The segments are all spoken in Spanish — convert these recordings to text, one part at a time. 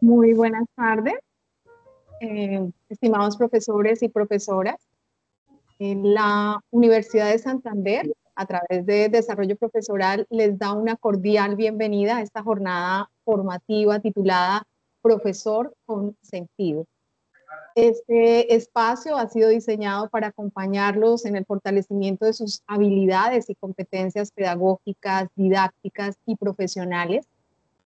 Muy buenas tardes, estimados profesores y profesoras. En la Universidad de Santander, a través de Desarrollo Profesoral, les da una cordial bienvenida a esta jornada formativa titulada Profesor con Sentido. Este espacio ha sido diseñado para acompañarlos en el fortalecimiento de sus habilidades y competencias pedagógicas, didácticas y profesionales.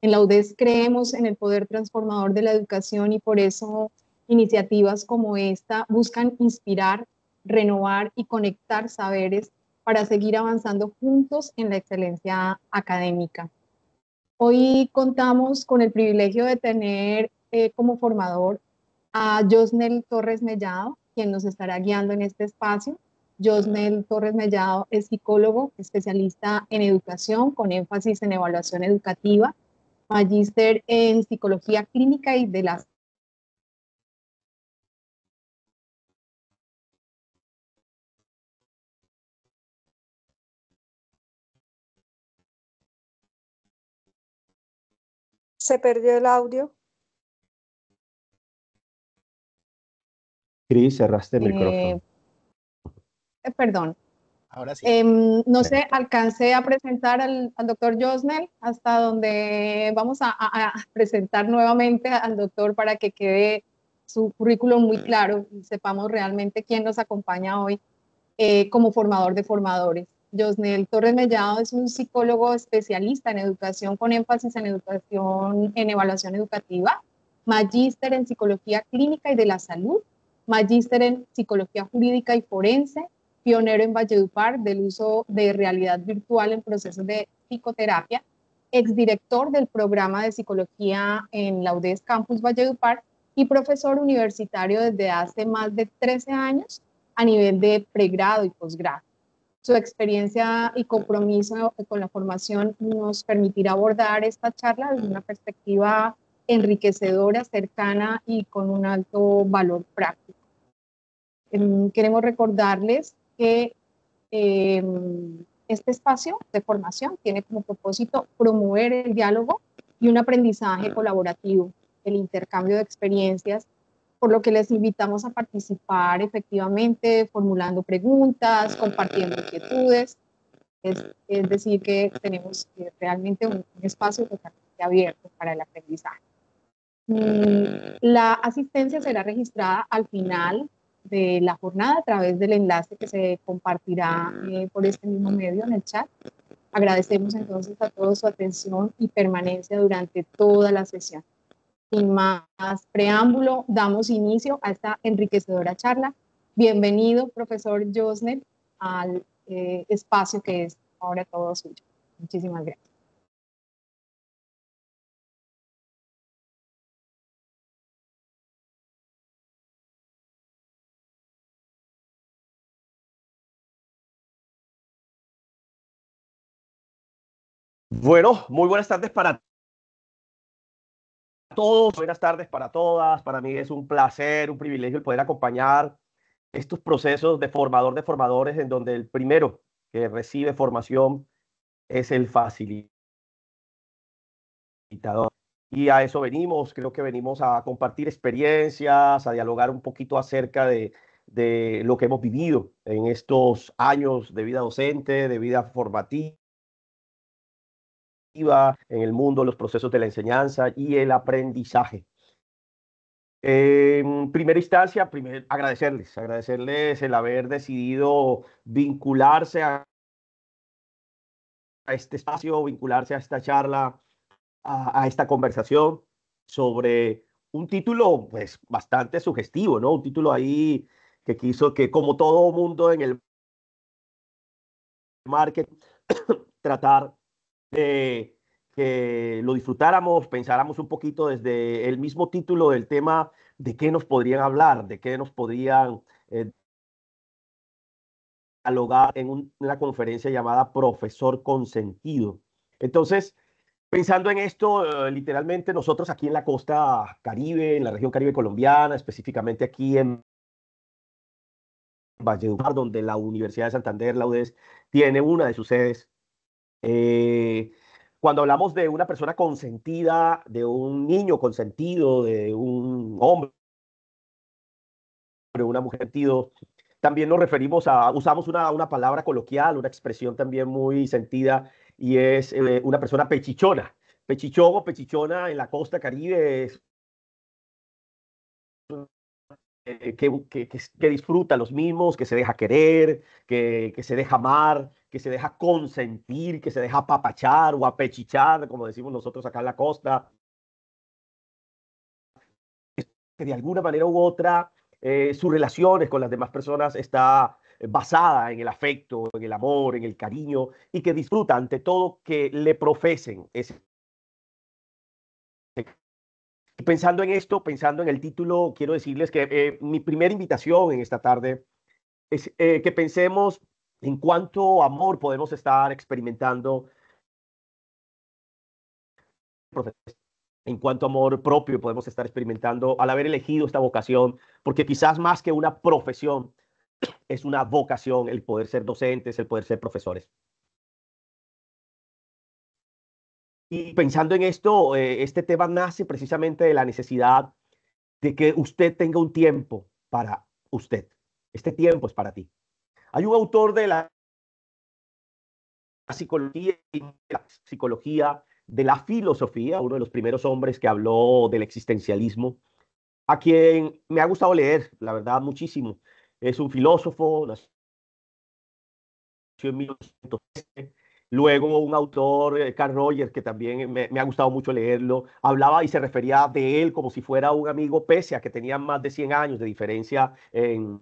En la UDES creemos en el poder transformador de la educación y por eso iniciativas como esta buscan inspirar, renovar y conectar saberes para seguir avanzando juntos en la excelencia académica. Hoy contamos con el privilegio de tener como formador a Josnel Torres Mellado, quien nos estará guiando en este espacio. Josnel Torres Mellado es psicólogo, especialista en educación con énfasis en evaluación educativa, magíster en psicología clínica y de las Se perdió el audio. Cris, cerraste el micrófono. Perdón. Ahora sí. No sé, alcancé a presentar al doctor Josnel, hasta donde vamos a presentar nuevamente al doctor para que quede su currículum muy claro y sepamos realmente quién nos acompaña hoy como formador de formadores. Josnel Torres Mellado es un psicólogo especialista en educación con énfasis en educación, en evaluación educativa, magíster en psicología clínica y de la salud, magíster en psicología jurídica y forense, pionero en Valledupar del uso de realidad virtual en procesos de psicoterapia, exdirector del programa de psicología en la UDES Campus Valledupar y profesor universitario desde hace más de 13 años a nivel de pregrado y posgrado. Su experiencia y compromiso con la formación nos permitirá abordar esta charla desde una perspectiva enriquecedora, cercana y con un alto valor práctico. Queremos recordarles que este espacio de formación tiene como propósito promover el diálogo y un aprendizaje colaborativo, el intercambio de experiencias, por lo que les invitamos a participar efectivamente, formulando preguntas, compartiendo inquietudes. Es decir, que tenemos realmente un espacio totalmente abierto para el aprendizaje. La asistencia será registrada al final de la jornada a través del enlace que se compartirá por este mismo medio en el chat. Agradecemos entonces a todos su atención y permanencia durante toda la sesión. Sin más preámbulo, damos inicio a esta enriquecedora charla. Bienvenido, profesor Josnel, al espacio que es ahora todo suyo. Muchísimas gracias. Bueno, muy buenas tardes para todos, buenas tardes para todas. Para mí es un placer, un privilegio el poder acompañar estos procesos de formador de formadores en donde el primero que recibe formación es el facilitador. Y a eso venimos, creo que venimos a compartir experiencias, a dialogar un poquito acerca de lo que hemos vivido en estos años de vida docente, de vida formativa, en el mundo, los procesos de la enseñanza y el aprendizaje. En primera instancia, agradecerles el haber decidido vincularse a este espacio, vincularse a esta charla, a esta conversación sobre un título pues bastante sugestivo, ¿no? Un título ahí que quiso que, como todo mundo en el marketing, tratar de que lo disfrutáramos, pensáramos un poquito desde el mismo título del tema de qué nos podrían hablar, de qué nos podrían dialogar en una conferencia llamada Profesor Consentido. Entonces, pensando en esto, literalmente nosotros aquí en la costa Caribe, en la región Caribe colombiana, específicamente aquí en Valledupar, donde la Universidad de Santander, la UDES, tiene una de sus sedes, cuando hablamos de una persona consentida, de un niño consentido, de un hombre, una mujer sentido, también nos referimos usamos una palabra coloquial, una expresión también muy sentida, y es una persona pechichona. Pechichón o pechichona en la costa Caribe es que disfruta los mismos, que se deja querer, que se deja amar, que se deja consentir, que se deja apapachar o apechichar, como decimos nosotros acá en la costa, que de alguna manera u otra sus relaciones con las demás personas está basada en el afecto, en el amor, en el cariño, y que disfruta ante todo que le profesen ese. Y pensando en esto, pensando en el título, quiero decirles que mi primera invitación en esta tarde es que pensemos en cuánto amor podemos estar experimentando, en cuánto amor propio podemos estar experimentando al haber elegido esta vocación, porque quizás más que una profesión, es una vocación el poder ser docentes, el poder ser profesores. Y pensando en esto, este tema nace precisamente de la necesidad de que usted tenga un tiempo para usted. Este tiempo es para ti. Hay un autor de la psicología, de la filosofía, uno de los primeros hombres que habló del existencialismo, a quien me ha gustado leer, la verdad, muchísimo. Es un filósofo, nació en 1913. Luego un autor, Carl Rogers, que también me ha gustado mucho leerlo, hablaba y se refería de él como si fuera un amigo, pese a que tenían más de 100 años de diferencia en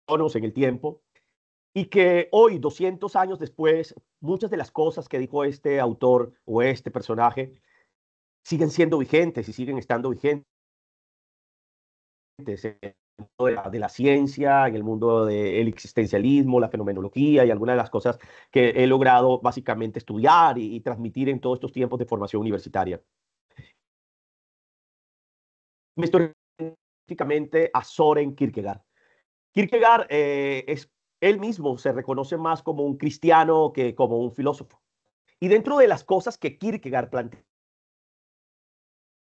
el tiempo. Y que hoy, 200 años después, muchas de las cosas que dijo este autor o este personaje siguen siendo vigentes y siguen estando vigentes en el mundo de la ciencia, en el mundo del existencialismo, la fenomenología y algunas de las cosas que he logrado básicamente estudiar y transmitir en todos estos tiempos de formación universitaria. Me estoy específicamente a Soren Kierkegaard. Kierkegaard él mismo se reconoce más como un cristiano que como un filósofo. Y dentro de las cosas que Kierkegaard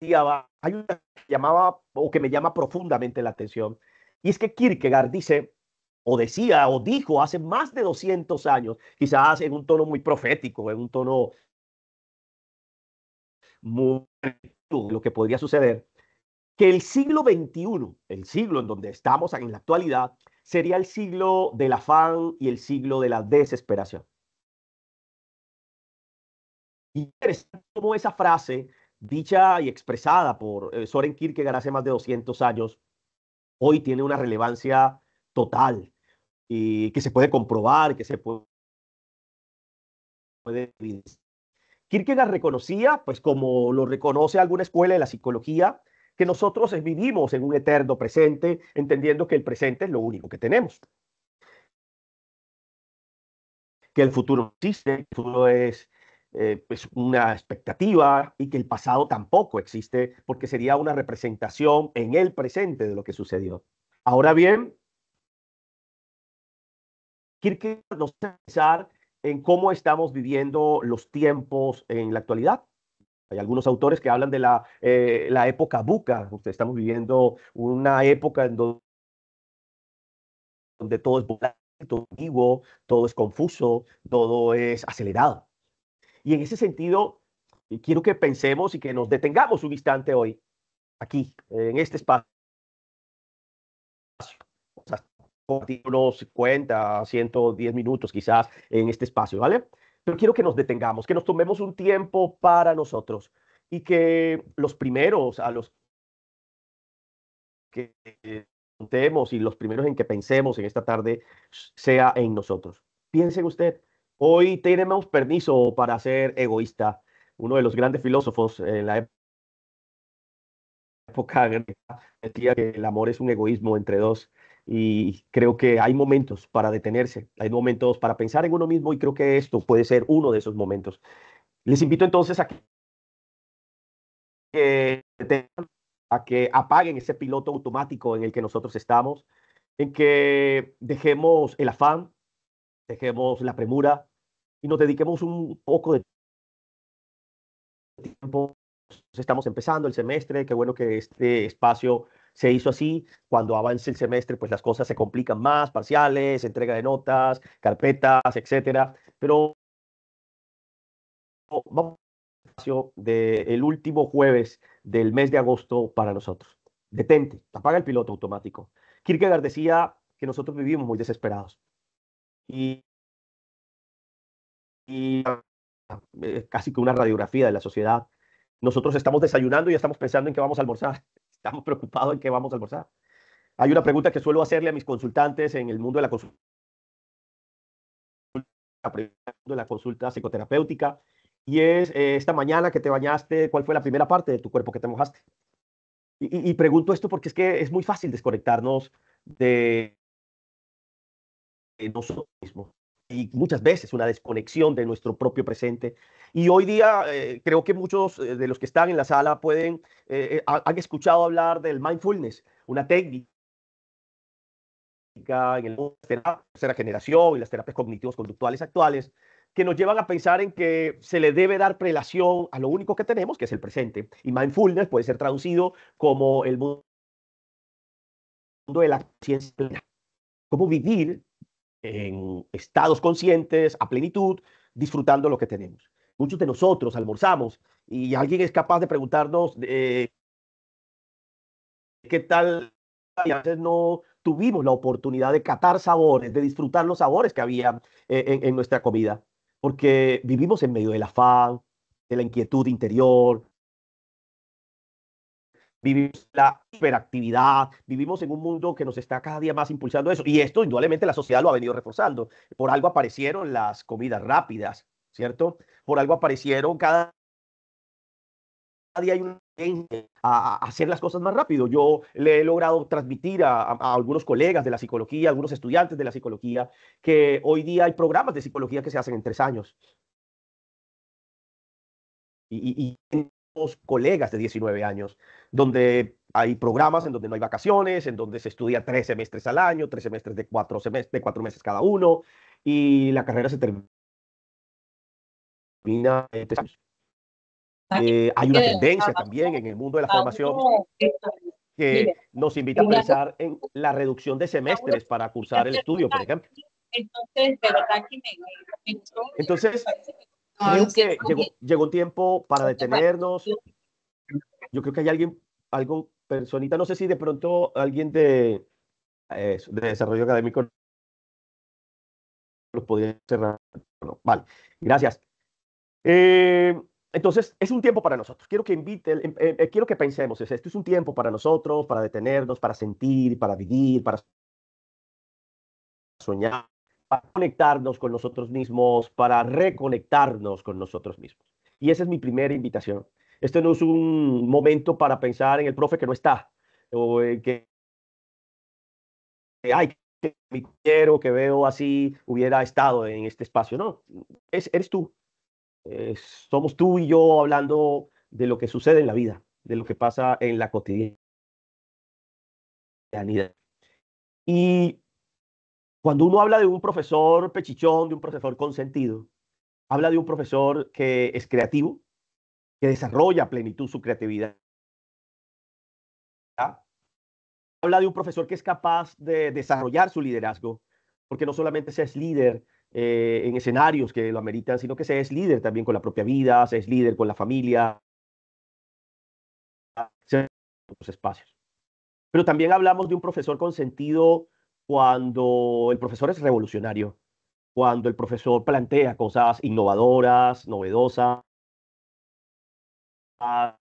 planteaba, hay una que llamaba o que me llama profundamente la atención, y es que Kierkegaard dice, o decía, o dijo hace más de 200 años, quizás en un tono muy profético, en un tono muy lo que podría suceder, que el siglo XXI, el siglo en donde estamos en la actualidad, sería el siglo del afán y el siglo de la desesperación. Interesante cómo esa frase, dicha y expresada por Soren Kierkegaard hace más de 200 años, hoy tiene una relevancia total y que se puede comprobar, que se puede evidenciar. Kierkegaard reconocía, pues como lo reconoce alguna escuela de la psicología, que nosotros vivimos en un eterno presente, entendiendo que el presente es lo único que tenemos, que el futuro no existe, el futuro es una expectativa y que el pasado tampoco existe porque sería una representación en el presente de lo que sucedió. Ahora bien, Kierkegaard nos hace pensar en cómo estamos viviendo los tiempos en la actualidad. Hay algunos autores que hablan de la época buca. Estamos viviendo una época en donde todo es volátil, todo es ambiguo, todo es confuso, todo es acelerado. Y en ese sentido, quiero que pensemos y que nos detengamos un instante hoy, aquí, en este espacio. O sea, unos 50, 110 minutos quizás en este espacio, ¿vale? Pero quiero que nos detengamos, que nos tomemos un tiempo para nosotros y que los primeros a los que contemos y los primeros en que pensemos en esta tarde sea en nosotros. Piensen usted, hoy tenemos permiso para ser egoísta. Uno de los grandes filósofos en la época griega decía que el amor es un egoísmo entre dos. Y creo que hay momentos para detenerse, hay momentos para pensar en uno mismo y creo que esto puede ser uno de esos momentos. Les invito entonces a que apaguen ese piloto automático en el que nosotros estamos, en que dejemos el afán, dejemos la premura, y nos dediquemos un poco de tiempo. Estamos empezando el semestre, qué bueno que este espacio se hizo así. Cuando avance el semestre, pues las cosas se complican más, parciales, entrega de notas, carpetas, etcétera. Pero vamos al espacio del último jueves del mes de agosto para nosotros. Detente, apaga el piloto automático. Kierkegaard decía que nosotros vivimos muy desesperados y, casi que una radiografía de la sociedad. Nosotros estamos desayunando y estamos pensando en qué vamos a almorzar. Estamos preocupados en qué vamos a almorzar. Hay una pregunta que suelo hacerle a mis consultantes en el mundo de la consulta psicoterapéutica, y es, esta mañana que te bañaste, ¿cuál fue la primera parte de tu cuerpo que te mojaste? Y pregunto esto porque es que es muy fácil desconectarnos de nosotros mismos. Y muchas veces una desconexión de nuestro propio presente. Y hoy día creo que muchos de los que están en la sala han escuchado hablar del mindfulness, una técnica en el mundo de la tercera generación y las terapias cognitivos conductuales actuales, que nos llevan a pensar en que se le debe dar prelación a lo único que tenemos, que es el presente. Y mindfulness puede ser traducido como el mundo de la conciencia plena. Cómo vivir en estados conscientes, a plenitud, disfrutando lo que tenemos. Muchos de nosotros almorzamos y alguien es capaz de preguntarnos qué tal, y a veces no tuvimos la oportunidad de catar sabores, de disfrutar los sabores que había en nuestra comida, porque vivimos en medio del afán, de la inquietud interior, vivimos la hiperactividad, vivimos en un mundo que nos está cada día más impulsando eso. Y esto, indudablemente, la sociedad lo ha venido reforzando. Por algo aparecieron las comidas rápidas, ¿cierto? Por algo aparecieron cada día hay una tendencia a hacer las cosas más rápido. Yo le he logrado transmitir a algunos colegas de la psicología, a algunos estudiantes de la psicología, que hoy día hay programas de psicología que se hacen en 3 años. Y tenemos colegas de 19 años, donde hay programas en donde no hay vacaciones, en donde se estudia 3 semestres al año, 3 semestres de 4 meses cada uno, y la carrera se termina en 3 años. Hay una tendencia también en el mundo de la formación que nos invita a pensar en la reducción de semestres para cursar el estudio, por ejemplo. Entonces, creo que llegó un tiempo para detenernos. Yo creo que hay algo, personita, no sé si de pronto alguien de desarrollo académico los podría cerrar. No, vale, gracias. Eh, entonces, es un tiempo para nosotros. Quiero que pensemos, esto es un tiempo para nosotros, para detenernos, para sentir, para vivir, para soñar, para conectarnos con nosotros mismos, para reconectarnos con nosotros mismos. Y esa es mi primera invitación. Este no es un momento para pensar en el profe que no está, o en ay, que mi quiero que veo así hubiera estado en este espacio. No, eres tú. Somos tú y yo hablando de lo que sucede en la vida, de lo que pasa en la cotidianidad. Y cuando uno habla de un profesor pechichón, de un profesor consentido, habla de un profesor que es creativo, que desarrolla a plenitud su creatividad. Habla de un profesor que es capaz de desarrollar su liderazgo, porque no solamente se es líder en escenarios que lo ameritan, sino que se es líder también con la propia vida, se es líder con la familia, se es en los espacios. Pero también hablamos de un profesor con sentido cuando el profesor es revolucionario, cuando el profesor plantea cosas innovadoras, novedosas, el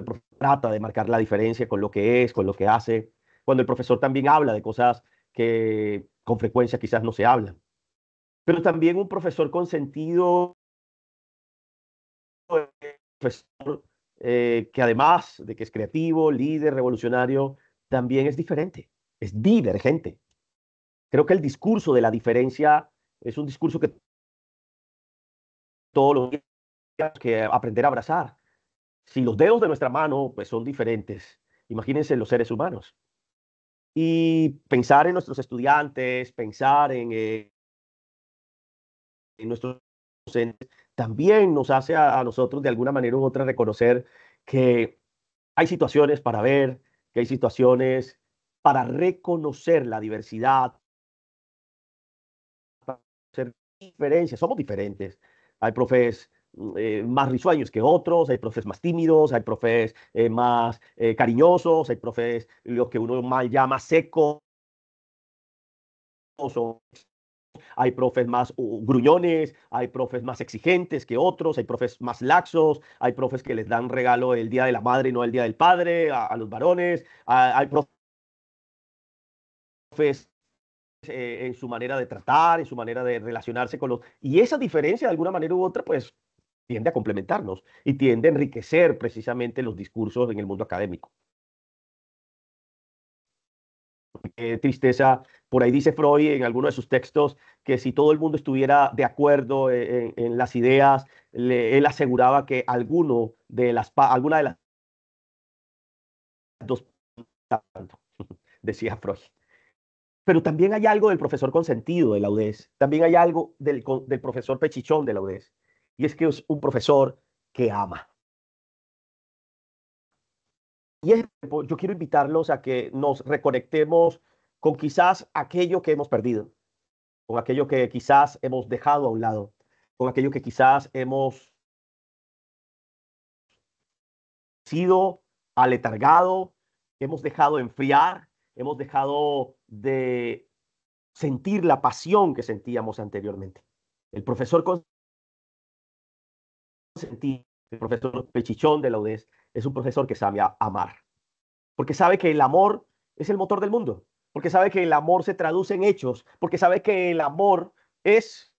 profesor trata de marcar la diferencia con lo que es, con lo que hace, cuando el profesor también habla de cosas que con frecuencia quizás no se hablan. Pero también un profesor con sentido, profesor que además de que es creativo, líder, revolucionario, también es diferente, es divergente. Creo que el discurso de la diferencia es un discurso que todos los días tenemos que aprender a abrazar. Si los dedos de nuestra mano pues, son diferentes, imagínense los seres humanos. Y pensar en nuestros estudiantes, pensar en nuestros también nos hace a nosotros de alguna manera u otra reconocer que hay situaciones para ver, que hay situaciones para reconocer la diversidad, para hacer diferencias. Somos diferentes. Hay profes más risueños que otros, hay profes más tímidos, hay profes más cariñosos, hay profes lo que uno mal llama secos, hay profes más gruñones, hay profes más exigentes que otros, hay profes más laxos, hay profes que les dan regalo el Día de la Madre y no el Día del Padre a los varones, hay profes en su manera de tratar, en su manera de relacionarse con los... Y esa diferencia, de alguna manera u otra, pues tiende a complementarnos y tiende a enriquecer precisamente los discursos en el mundo académico. Qué tristeza, por ahí dice Freud en alguno de sus textos que si todo el mundo estuviera de acuerdo en las ideas, él aseguraba que alguna de las dos, tanto, decía Freud. Pero también hay algo del profesor consentido de la UDES, también hay algo del profesor pechichón de la UDES, y es que es un profesor que ama. Yo quiero invitarlos a que nos reconectemos con quizás aquello que hemos perdido, con aquello que quizás hemos dejado a un lado, con aquello que quizás hemos sido aletargado, hemos dejado enfriar, hemos dejado de sentir la pasión que sentíamos anteriormente. El profesor consentido, el profesor Pechichón de la UDES, es un profesor que sabe amar, porque sabe que el amor es el motor del mundo, porque sabe que el amor se traduce en hechos, porque sabe que el amor es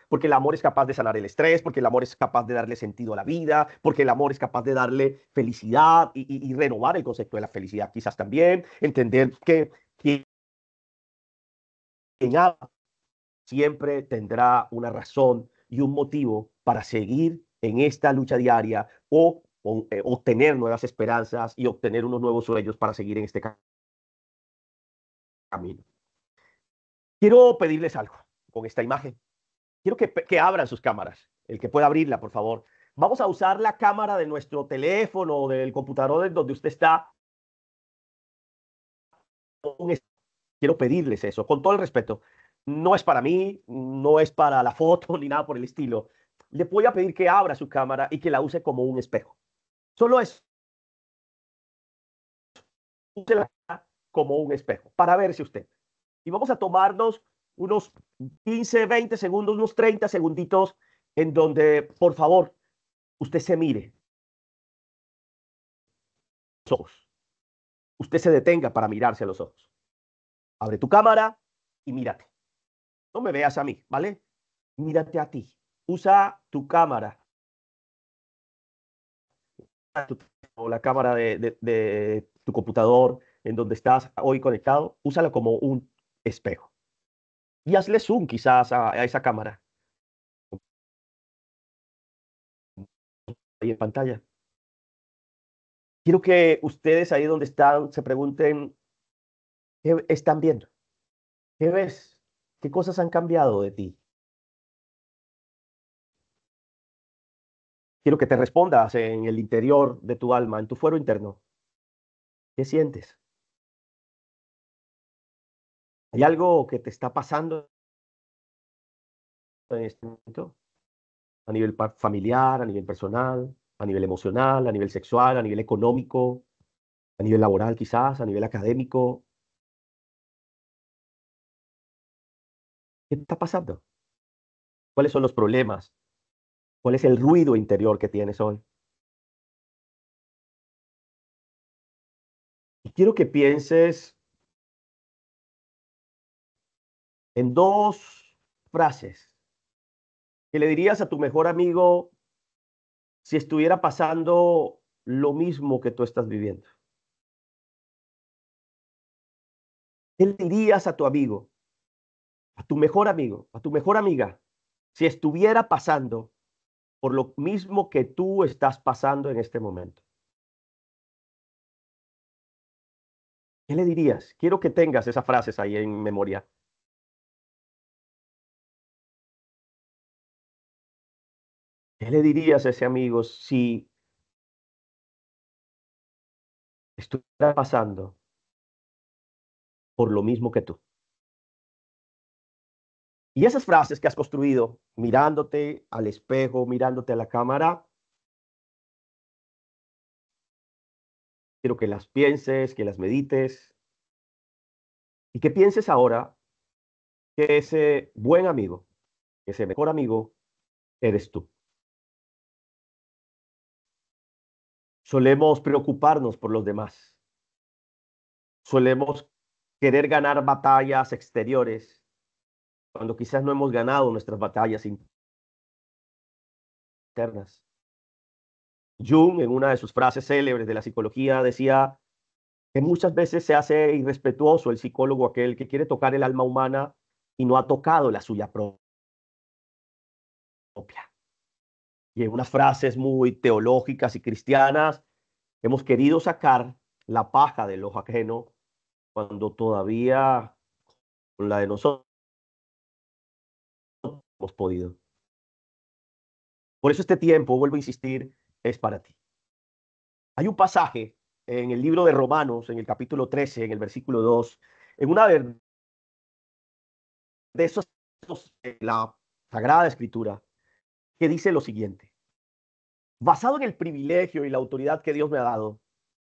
porque el amor es capaz de sanar el estrés, porque el amor es capaz de darle sentido a la vida, porque el amor es capaz de darle felicidad y renovar el concepto de la felicidad quizás también, entender que quien ama siempre tendrá una razón y un motivo para seguir en esta lucha diaria o obtener nuevas esperanzas y obtener unos nuevos sueños para seguir en este camino. Quiero pedirles algo con esta imagen. Quiero que abran sus cámaras. El que pueda abrirla, por favor. Vamos a usar la cámara de nuestro teléfono o del computador donde usted está. Quiero pedirles eso, con todo el respeto. No es para mí, no es para la foto ni nada por el estilo. Le voy a pedir que abra su cámara y que la use como un espejo. Solo es úsela como un espejo para verse usted. Y vamos a tomarnos unos 15, 20 segundos, unos 30 segunditos en donde, por favor, usted se mire los ojos. Usted se detenga para mirarse a los ojos. Abre tu cámara y mírate. No me veas a mí, ¿vale? Mírate a ti. Usa tu cámara o la cámara de tu computador en donde estás hoy conectado, úsala como un espejo. Y hazle zoom quizás a esa cámara ahí en pantalla. Quiero que ustedes ahí donde están se pregunten, ¿qué están viendo? ¿Qué ves? ¿Qué cosas han cambiado de ti? Quiero que te respondas en el interior de tu alma, en tu fuero interno. ¿Qué sientes? ¿Hay algo que te está pasando en este momento? A nivel familiar, a nivel personal, a nivel emocional, a nivel sexual, a nivel económico, a nivel laboral quizás, a nivel académico. ¿Qué está pasando? ¿Cuáles son los problemas? ¿Cuál es el ruido interior que tienes hoy? Y quiero que pienses en dos frases que le dirías a tu mejor amigo si estuviera pasando lo mismo que tú estás viviendo. ¿Qué le dirías a tu amigo, a tu mejor amigo, a tu mejor amiga, si estuviera pasando por lo mismo que tú estás pasando en este momento? ¿Qué le dirías? Quiero que tengas esas frases ahí en memoria. ¿Qué le dirías a ese amigo si estuviera pasando por lo mismo que tú? Y esas frases que has construido mirándote al espejo, mirándote a la cámara, quiero que las pienses, que las medites y que pienses ahora que ese buen amigo, ese mejor amigo, eres tú. Solemos preocuparnos por los demás. Solemos querer ganar batallas exteriores cuando quizás no hemos ganado nuestras batallas internas. Jung, en una de sus frases célebres de la psicología, decía que muchas veces se hace irrespetuoso el psicólogo aquel que quiere tocar el alma humana y no ha tocado la suya propia. Y en unas frases muy teológicas y cristianas, hemos querido sacar la paja del ojo ajeno cuando todavía con la de nosotros hemos podido. Por eso este tiempo, vuelvo a insistir, es para ti. Hay un pasaje en el libro de Romanos, en el capítulo 13, en el versículo 2, en una de esos, la Sagrada Escritura, que dice lo siguiente: basado en el privilegio y la autoridad que Dios me ha dado,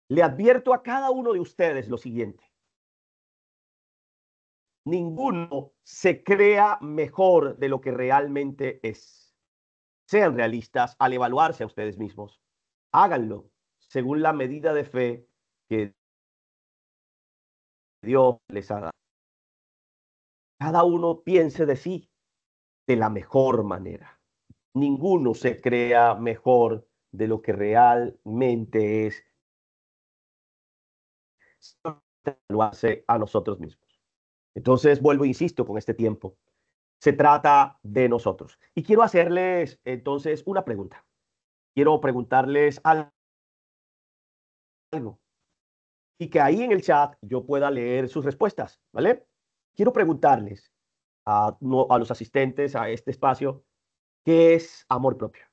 le advierto a cada uno de ustedes lo siguiente: ninguno se crea mejor de lo que realmente es. Sean realistas al evaluarse a ustedes mismos. Háganlo según la medida de fe que Dios les ha dado. Cada uno piense de sí de la mejor manera. Ninguno se crea mejor de lo que realmente es. Lo hace a nosotros mismos. Entonces, vuelvo e insisto con este tiempo. Se trata de nosotros. Y quiero hacerles entonces una pregunta. Quiero preguntarles algo y que ahí en el chat yo pueda leer sus respuestas, ¿vale? Quiero preguntarles a los asistentes a este espacio, ¿qué es amor propio?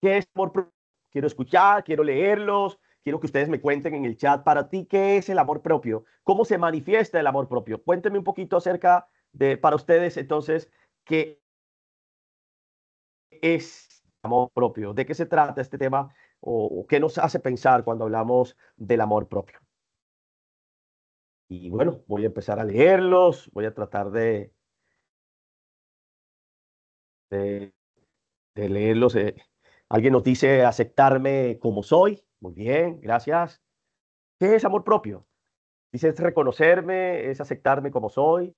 ¿Qué es amor propio? Quiero escuchar, quiero leerlos, quiero que ustedes me cuenten en el chat para ti qué es el amor propio, cómo se manifiesta el amor propio. Cuéntenme un poquito acerca de, para ustedes entonces, qué es amor propio, de qué se trata este tema o qué nos hace pensar cuando hablamos del amor propio. Y bueno, voy a empezar a leerlos, voy a tratar de, de leerlos. Alguien nos dice aceptarme como soy. Muy bien, gracias. ¿Qué es amor propio? Dice, es reconocerme, es aceptarme como soy,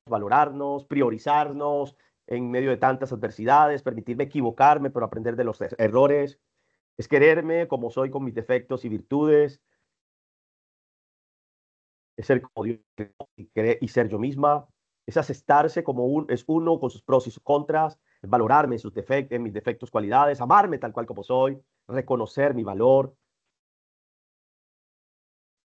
valorarnos, priorizarnos en medio de tantas adversidades, permitirme equivocarme, pero aprender de los errores. Es quererme como soy con mis defectos y virtudes. Es ser como Dios y ser yo misma. Es aceptarse como es uno con sus pros y sus contras. Es valorarme en sus defectos, en mis defectos, cualidades. Amarme tal cual como soy. Reconocer mi valor.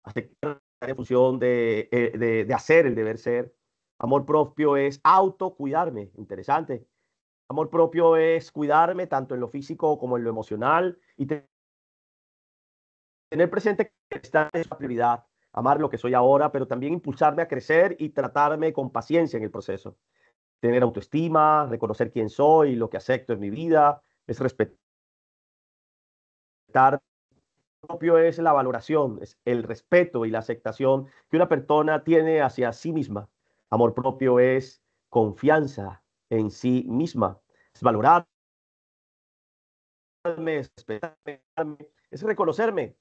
Aceptar en función de hacer el deber ser. Amor propio es autocuidarme. Interesante. Amor propio es cuidarme tanto en lo físico como en lo emocional y tener presente que esta es la prioridad, amar lo que soy ahora, pero también impulsarme a crecer y tratarme con paciencia en el proceso. Tener autoestima, reconocer quién soy, lo que acepto en mi vida, es respetar. Propio es la valoración, es el respeto y la aceptación que una persona tiene hacia sí misma. Amor propio es confianza en sí misma, es valorarme, es respetarme, es reconocerme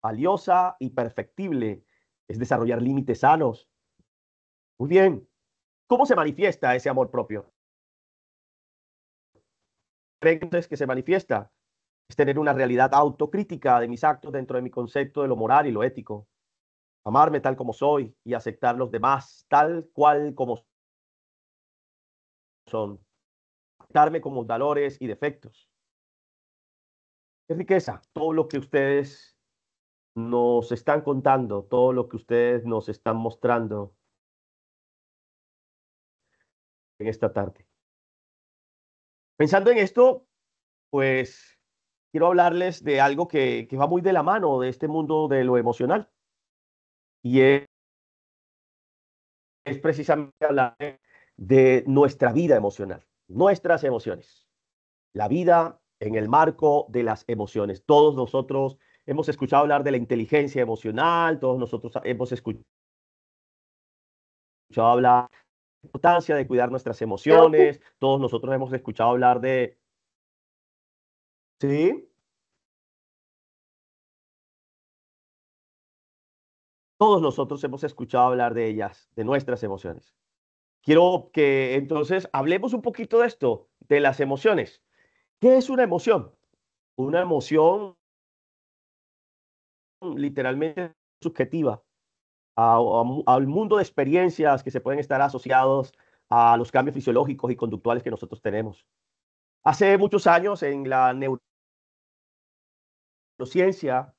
valiosa y perfectible, es desarrollar límites sanos. Muy bien. ¿Cómo se manifiesta ese amor propio? ¿Creen ustedes que se manifiesta? Es tener una realidad autocrítica de mis actos dentro de mi concepto de lo moral y lo ético. Amarme tal como soy y aceptar los demás tal cual como son. Aceptarme como valores y defectos. Qué riqueza. Todo lo que ustedes nos están contando, todo lo que ustedes nos están mostrando en esta tarde. Pensando en esto, pues quiero hablarles de algo que va muy de la mano de este mundo de lo emocional. Y es precisamente hablar de nuestra vida emocional, nuestras emociones, la vida en el marco de las emociones. Todos nosotros hemos escuchado hablar de la inteligencia emocional, todos nosotros hemos escuchado hablar de la importancia de cuidar nuestras emociones, todos nosotros hemos escuchado hablar de... ¿Sí? Todos nosotros hemos escuchado hablar de ellas, de nuestras emociones. Quiero que entonces hablemos un poquito de esto, de las emociones. ¿Qué es una emoción? Una emoción literalmente subjetiva al mundo de experiencias que se pueden estar asociados a los cambios fisiológicos y conductuales que nosotros tenemos. Hace muchos años en la neurociencia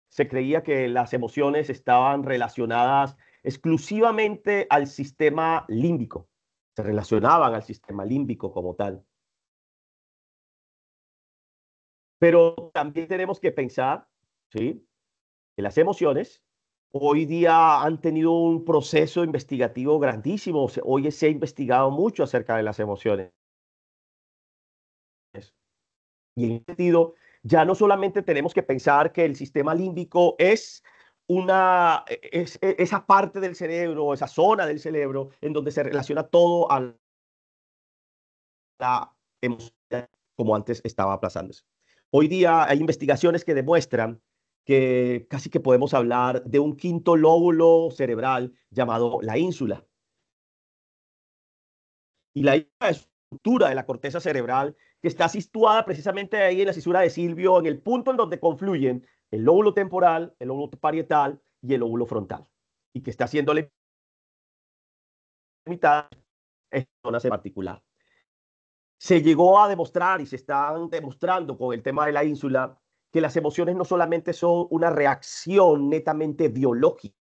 se creía que las emociones estaban relacionadas exclusivamente al sistema límbico, se relacionaban al sistema límbico como tal. Pero también tenemos que pensar, ¿sí?, que las emociones hoy día han tenido un proceso investigativo grandísimo. Hoy se ha investigado mucho acerca de las emociones. Y en ese sentido, ya no solamente tenemos que pensar que el sistema límbico es esa parte del cerebro, esa zona del cerebro en donde se relaciona todo a la emoción, como antes estaba aplazándose. Hoy día hay investigaciones que demuestran que casi que podemos hablar de un quinto lóbulo cerebral llamado la ínsula. Y la ínsula es una estructura de la corteza cerebral que está situada precisamente ahí en la cisura de Silvio, en el punto en donde confluyen el lóbulo temporal, el lóbulo parietal y el lóbulo frontal, y que está siendo limitada en zonas en particular. Se llegó a demostrar y se están demostrando con el tema de la ínsula que las emociones no solamente son una reacción netamente biológica,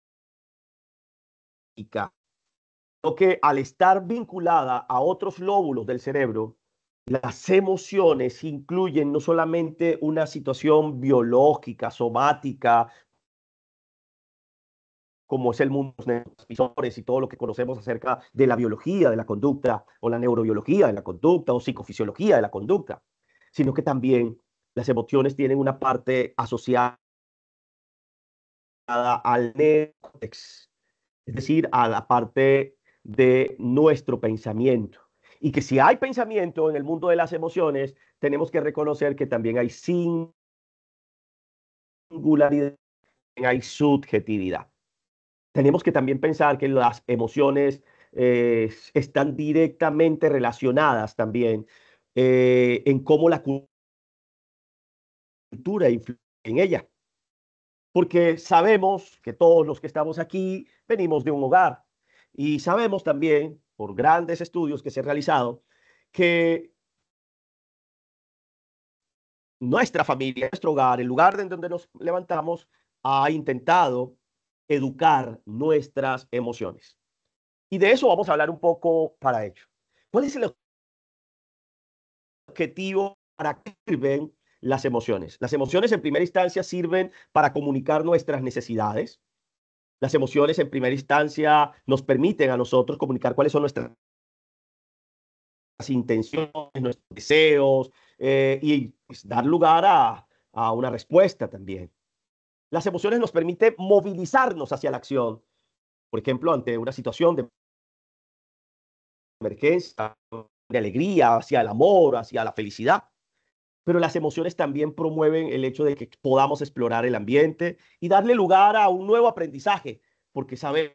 sino que al estar vinculada a otros lóbulos del cerebro, las emociones incluyen no solamente una situación biológica, somática, como es el mundo de los neurotransmisores y todo lo que conocemos acerca de la biología de la conducta, o la neurobiología de la conducta, o psicofisiología de la conducta, sino que también las emociones tienen una parte asociada al neocórtex, es decir, a la parte de nuestro pensamiento. Y que si hay pensamiento en el mundo de las emociones, tenemos que reconocer que también hay singularidad, hay subjetividad. Tenemos que también pensar que las emociones están directamente relacionadas también en cómo la cultura influye en ella. Porque sabemos que todos los que estamos aquí venimos de un hogar y sabemos también, por grandes estudios que se han realizado, que nuestra familia, nuestro hogar, el lugar en donde nos levantamos, ha intentado educar nuestras emociones. Y de eso vamos a hablar un poco para ello. ¿Cuál es el objetivo? ¿Para qué sirven las emociones? Las emociones en primera instancia sirven para comunicar nuestras necesidades. Las emociones en primera instancia nos permiten a nosotros comunicar cuáles son nuestras intenciones, nuestros deseos, y pues, dar lugar a una respuesta también. Las emociones nos permiten movilizarnos hacia la acción, por ejemplo, ante una situación de emergencia, de alegría, hacia el amor, hacia la felicidad. Pero las emociones también promueven el hecho de que podamos explorar el ambiente y darle lugar a un nuevo aprendizaje, porque sabemos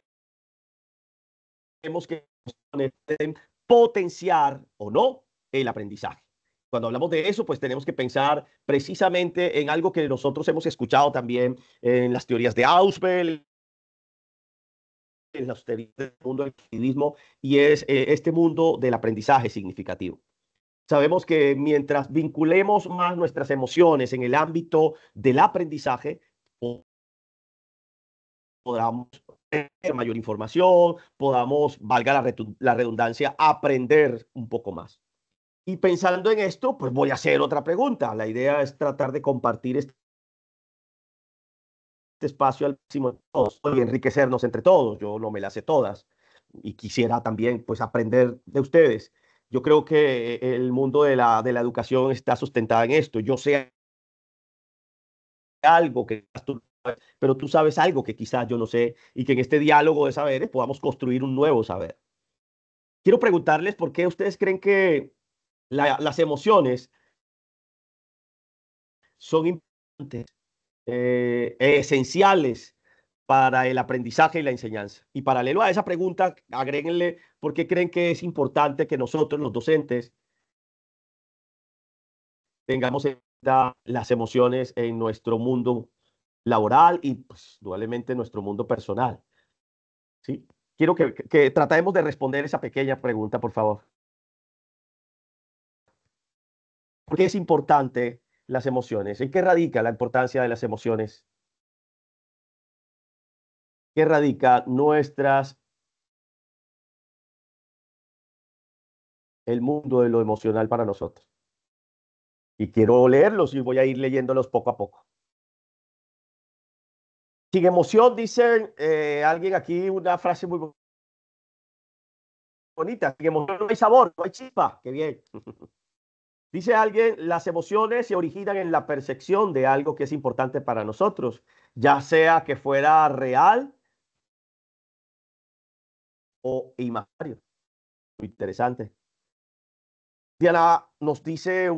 que pueden potenciar o no el aprendizaje. Cuando hablamos de eso, pues tenemos que pensar precisamente en algo que nosotros hemos escuchado también en las teorías de Ausubel, en las teorías del mundo del cognitivismo, y es este mundo del aprendizaje significativo. Sabemos que mientras vinculemos más nuestras emociones en el ámbito del aprendizaje, podamos tener mayor información, podamos, valga la redundancia, aprender un poco más. Y pensando en esto, pues voy a hacer otra pregunta. La idea es tratar de compartir este espacio al máximo de todos y enriquecernos entre todos. Yo no me las sé todas y quisiera también pues aprender de ustedes. Yo creo que el mundo de la educación está sustentada en esto. Yo sé algo que tú, pero tú sabes algo que quizás yo no sé y que en este diálogo de saberes podamos construir un nuevo saber. Quiero preguntarles por qué ustedes creen que las emociones son importantes, esenciales para el aprendizaje y la enseñanza. Y paralelo a esa pregunta, agréguenle por qué creen que es importante que nosotros, los docentes, tengamos en cuenta las emociones en nuestro mundo laboral y pues, probablemente en nuestro mundo personal. ¿Sí? Quiero que tratemos de responder esa pequeña pregunta, por favor. ¿Por qué es importante las emociones? ¿En qué radica la importancia de las emociones? ¿Qué radica el mundo de lo emocional para nosotros? Y quiero leerlos y voy a ir leyéndolos poco a poco. Sin emoción, dice alguien aquí una frase muy bonita. Sin emoción no hay sabor, no hay chispa. Qué bien. Dice alguien, las emociones se originan en la percepción de algo que es importante para nosotros, ya sea que fuera real o imaginario. Muy interesante. Diana nos dice,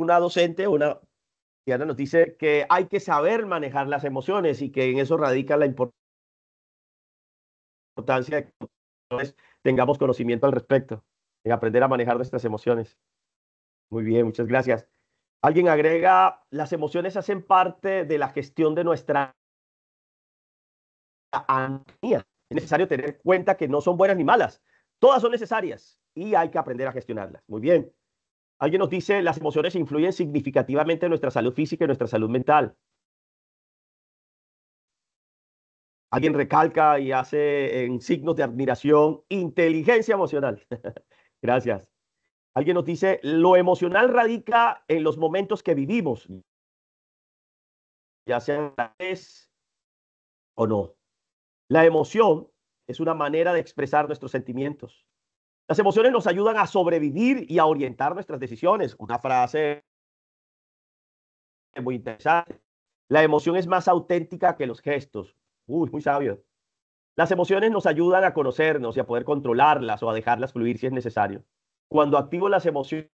Diana nos dice que hay que saber manejar las emociones y que en eso radica la importancia de que tengamos conocimiento al respecto, en aprender a manejar nuestras emociones. Muy bien, muchas gracias. Alguien agrega, las emociones hacen parte de la gestión de nuestra armonía. Es necesario tener en cuenta que no son buenas ni malas. Todas son necesarias y hay que aprender a gestionarlas. Muy bien. Alguien nos dice, las emociones influyen significativamente en nuestra salud física y nuestra salud mental. Alguien recalca y hace en signos de admiración, inteligencia emocional. Gracias. Alguien nos dice, lo emocional radica en los momentos que vivimos, ya sean reales o no. La emoción es una manera de expresar nuestros sentimientos. Las emociones nos ayudan a sobrevivir y a orientar nuestras decisiones. Una frase muy interesante. La emoción es más auténtica que los gestos. Uy, muy sabio. Las emociones nos ayudan a conocernos y a poder controlarlas o a dejarlas fluir si es necesario. Cuando activo las emociones,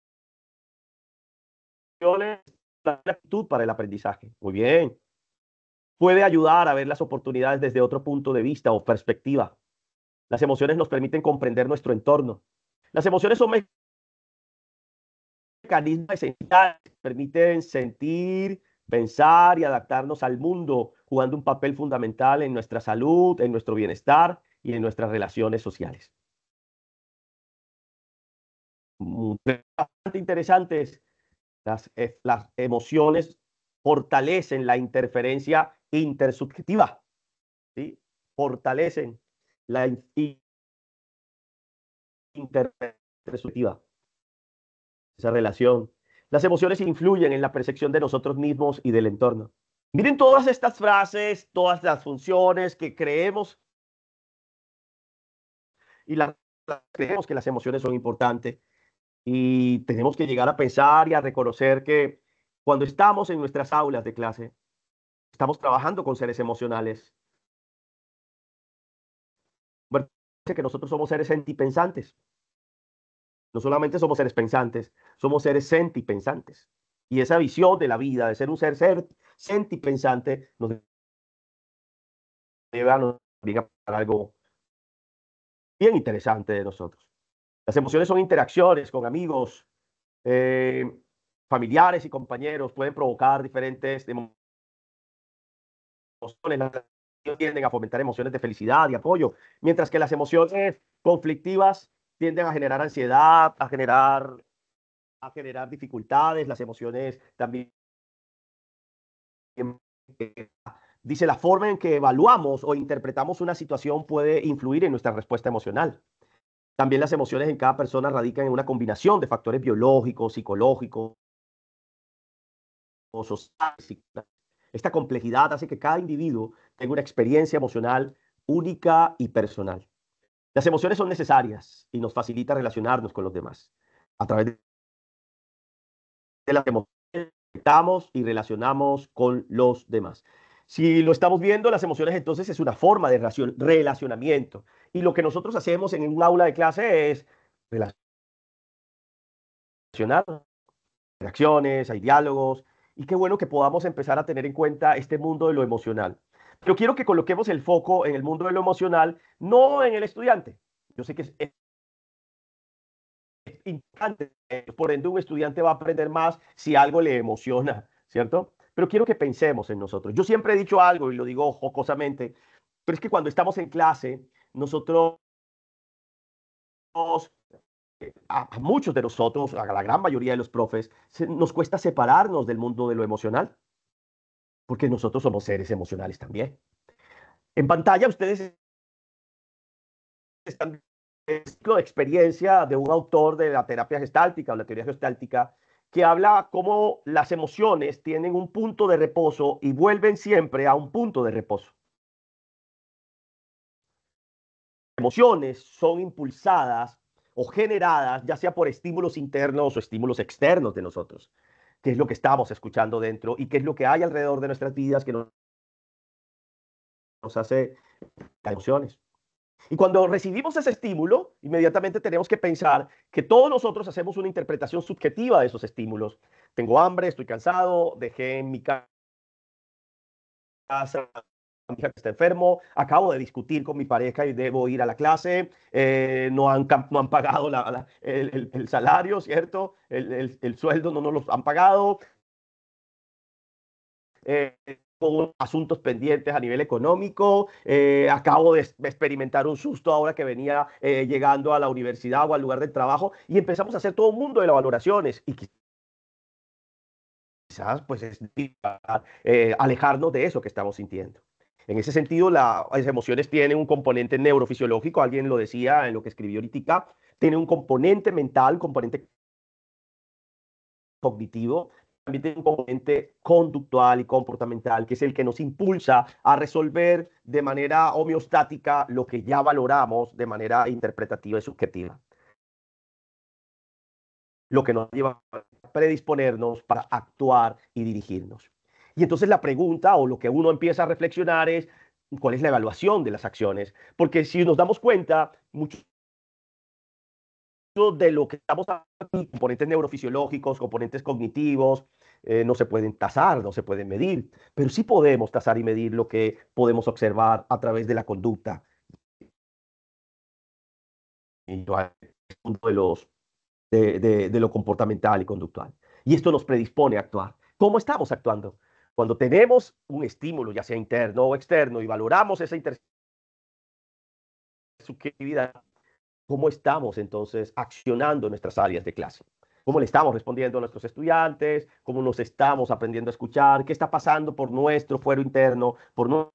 la actitud para el aprendizaje. Muy bien. Puede ayudar a ver las oportunidades desde otro punto de vista o perspectiva. Las emociones nos permiten comprender nuestro entorno. Las emociones son mecanismos esenciales que permiten sentir, pensar y adaptarnos al mundo, jugando un papel fundamental en nuestra salud, en nuestro bienestar y en nuestras relaciones sociales. Bastante interesantes. Las emociones fortalecen la interferencia intersubjetiva, ¿sí? Fortalecen la intersubjetiva, esa relación. Las emociones influyen en la percepción de nosotros mismos y del entorno. Miren todas estas frases, todas las funciones que creemos y creemos que las emociones son importantes y tenemos que llegar a pensar y a reconocer que cuando estamos en nuestras aulas de clase, estamos trabajando con seres emocionales. Que nosotros somos seres sentipensantes. No solamente somos seres pensantes, somos seres sentipensantes. Y esa visión de la vida, de ser un ser sentipensante, nos lleva a algo bien interesante de nosotros. Las emociones son interacciones con amigos, eh, familiares y compañeros, pueden provocar diferentes emociones. Las tienden a fomentar emociones de felicidad y apoyo, mientras que las emociones conflictivas tienden a generar ansiedad, a generar dificultades. Las emociones también dice, la forma en que evaluamos o interpretamos una situación puede influir en nuestra respuesta emocional. También las emociones en cada persona radican en una combinación de factores biológicos, psicológicos, sociales. Esta complejidad hace que cada individuo tenga una experiencia emocional única y personal. Las emociones son necesarias y nos facilita relacionarnos con los demás. A través de las emociones conectamos y relacionamos con los demás. Si lo estamos viendo, las emociones entonces es una forma de relacionamiento. Y lo que nosotros hacemos en un aula de clase es relacionar reacciones, hay diálogos, y qué bueno que podamos empezar a tener en cuenta este mundo de lo emocional. Pero quiero que coloquemos el foco en el mundo de lo emocional, no en el estudiante. Yo sé que es importante, por ende un estudiante va a aprender más si algo le emociona, ¿cierto? Pero quiero que pensemos en nosotros. Yo siempre he dicho algo y lo digo jocosamente, pero es que cuando estamos en clase, nosotros, a muchos de nosotros, a la gran mayoría de los profes, nos cuesta separarnos del mundo de lo emocional, porque nosotros somos seres emocionales también. En pantalla ustedes están viendo el ciclo de experiencia de un autor de la terapia gestáltica o la teoría gestáltica que habla cómo las emociones tienen un punto de reposo y vuelven siempre a un punto de reposo. Las emociones son impulsadas o generadas ya sea por estímulos internos o estímulos externos de nosotros, qué es lo que estamos escuchando dentro y qué es lo que hay alrededor de nuestras vidas que nos hace las emociones. Y cuando recibimos ese estímulo, inmediatamente tenemos que pensar que todos nosotros hacemos una interpretación subjetiva de esos estímulos. Tengo hambre, estoy cansado, dejé en mi casa a mi hija que está enfermo, acabo de discutir con mi pareja y debo ir a la clase, no han pagado el salario, ¿cierto? El sueldo no nos lo han pagado. Eh, con asuntos pendientes a nivel económico, acabo de experimentar un susto ahora que venía llegando a la universidad o al lugar del trabajo y empezamos a hacer todo un mundo de las valoraciones y quizás pues es alejarnos de eso que estamos sintiendo. En ese sentido, las emociones tienen un componente neurofisiológico, alguien lo decía en lo que escribió ahorita, tiene un componente mental, un componente cognitivo, también tiene un componente conductual y comportamental, que es el que nos impulsa a resolver de manera homeostática lo que ya valoramos de manera interpretativa y subjetiva. Lo que nos lleva a predisponernos para actuar y dirigirnos. Y entonces la pregunta o lo que uno empieza a reflexionar es, ¿cuál es la evaluación de las acciones? Porque si nos damos cuenta, mucho de lo que estamos aquí, componentes neurofisiológicos, componentes cognitivos, no se pueden tasar, no se pueden medir, pero sí podemos tasar y medir lo que podemos observar a través de la conducta. Y de lo comportamental y conductual. Y esto nos predispone a actuar. ¿Cómo estamos actuando? Cuando tenemos un estímulo, ya sea interno o externo, y valoramos esa intersubjetividad, ¿cómo estamos entonces accionando en nuestras áreas de clase? ¿Cómo le estamos respondiendo a nuestros estudiantes? ¿Cómo nos estamos aprendiendo a escuchar? ¿Qué está pasando por nuestro fuero interno, por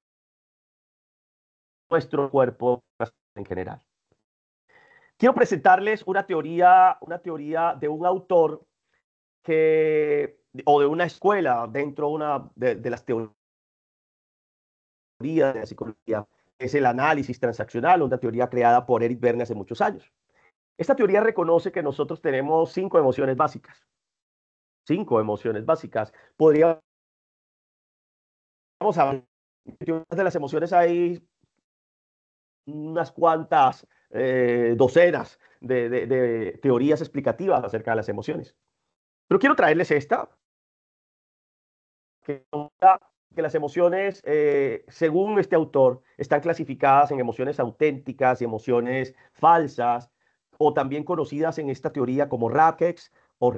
nuestro cuerpo en general? Quiero presentarles una teoría de un autor o de una escuela dentro de las teorías de la psicología, es el análisis transaccional, una teoría creada por Eric Berne hace muchos años. Esta teoría reconoce que nosotros tenemos 5 emociones básicas. 5 emociones básicas. Podríamos hablar de las emociones, hay unas cuantas docenas de teorías explicativas acerca de las emociones. Pero quiero traerles esta, que las emociones, según este autor, están clasificadas en emociones auténticas y emociones falsas, o también conocidas en esta teoría como raquex o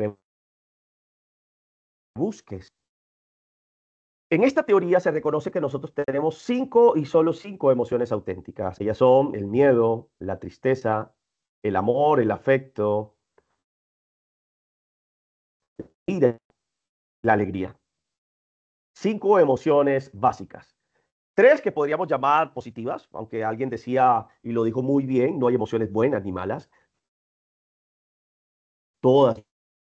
rebusques. En esta teoría se reconoce que nosotros tenemos 5 y solo 5 emociones auténticas. Ellas son el miedo, la tristeza, el amor, el afecto y la alegría. 5 emociones básicas. Tres que podríamos llamar positivas, aunque alguien decía, y lo dijo muy bien, no hay emociones buenas ni malas, todas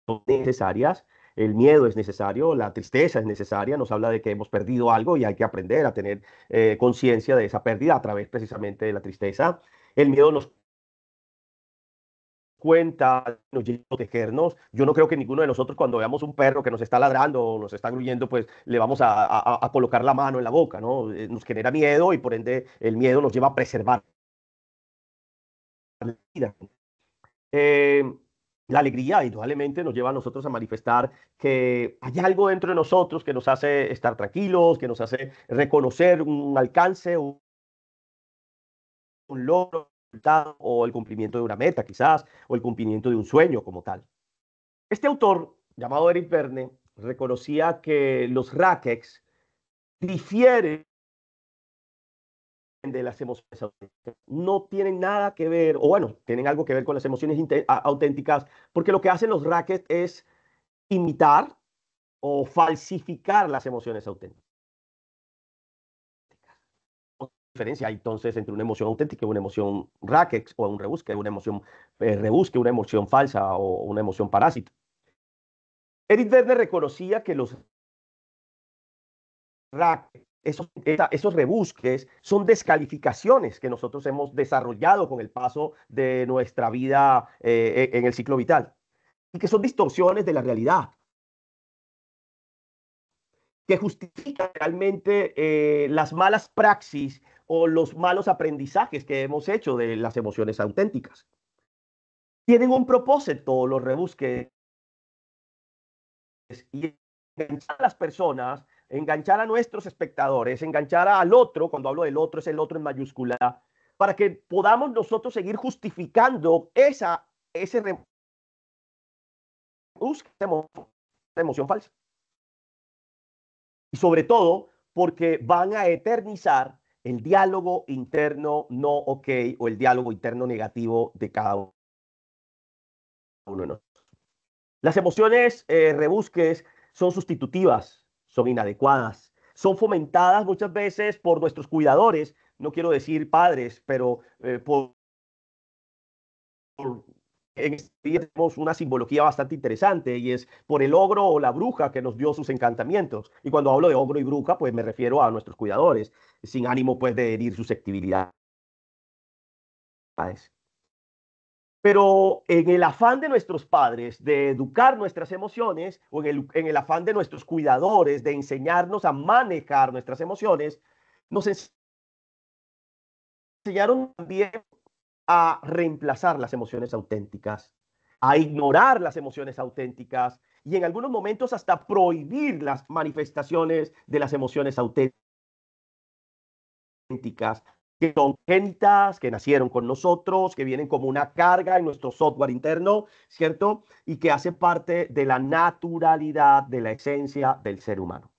son necesarias. El miedo es necesario, la tristeza es necesaria, nos habla de que hemos perdido algo y hay que aprender a tener conciencia de esa pérdida a través precisamente de la tristeza. El miedo nos cuenta, nos lleva a protegernos. Yo no creo que ninguno de nosotros cuando veamos un perro que nos está ladrando o nos está gruñendo, pues le vamos a colocar la mano en la boca, ¿no? Nos genera miedo y por ende el miedo nos lleva a preservar la vida. Eh, la alegría indudablemente nos lleva a nosotros a manifestar que hay algo dentro de nosotros que nos hace estar tranquilos, que nos hace reconocer un alcance, un logro, o el cumplimiento de una meta quizás, o el cumplimiento de un sueño como tal. Este autor, llamado Eric Berne, reconocía que los raquex difieren de las emociones auténticas. No tienen nada que ver, o bueno, tienen algo que ver con las emociones auténticas, porque lo que hacen los raquex es imitar o falsificar las emociones auténticas. Diferencia hay entonces entre una emoción auténtica y una emoción raquex o un rebusque, una emoción rebusque, una emoción falsa o una emoción parásito. Eric Berne reconocía que los esos rebusques son descalificaciones que nosotros hemos desarrollado con el paso de nuestra vida en el ciclo vital y que son distorsiones de la realidad que justifican realmente las malas praxis o los malos aprendizajes que hemos hecho de las emociones auténticas. Tienen un propósito los rebusques y enganchar a las personas, enganchar a nuestros espectadores, enganchar al otro, cuando hablo del otro es el otro en mayúscula, para que podamos nosotros seguir justificando ese rebusque, esa emoción falsa. Y sobre todo porque van a eternizar el diálogo interno no ok o el diálogo interno negativo de cada uno de nosotros. Las emociones rebusques son sustitutivas, son inadecuadas, son fomentadas muchas veces por nuestros cuidadores, no quiero decir padres, pero en este día tenemos una simbología bastante interesante y es por el ogro o la bruja que nos dio sus encantamientos. Y cuando hablo de ogro y bruja, pues me refiero a nuestros cuidadores, sin ánimo pues de herir susceptibilidades. Pero en el afán de nuestros padres de educar nuestras emociones o en el afán de nuestros cuidadores de enseñarnos a manejar nuestras emociones, nos enseñaron también a reemplazar las emociones auténticas, a ignorar las emociones auténticas y en algunos momentos hasta prohibir las manifestaciones de las emociones auténticas que son génitas, que nacieron con nosotros, que vienen como una carga en nuestro software interno, ¿cierto? Y que hace parte de la naturalidad, de la esencia del ser humano.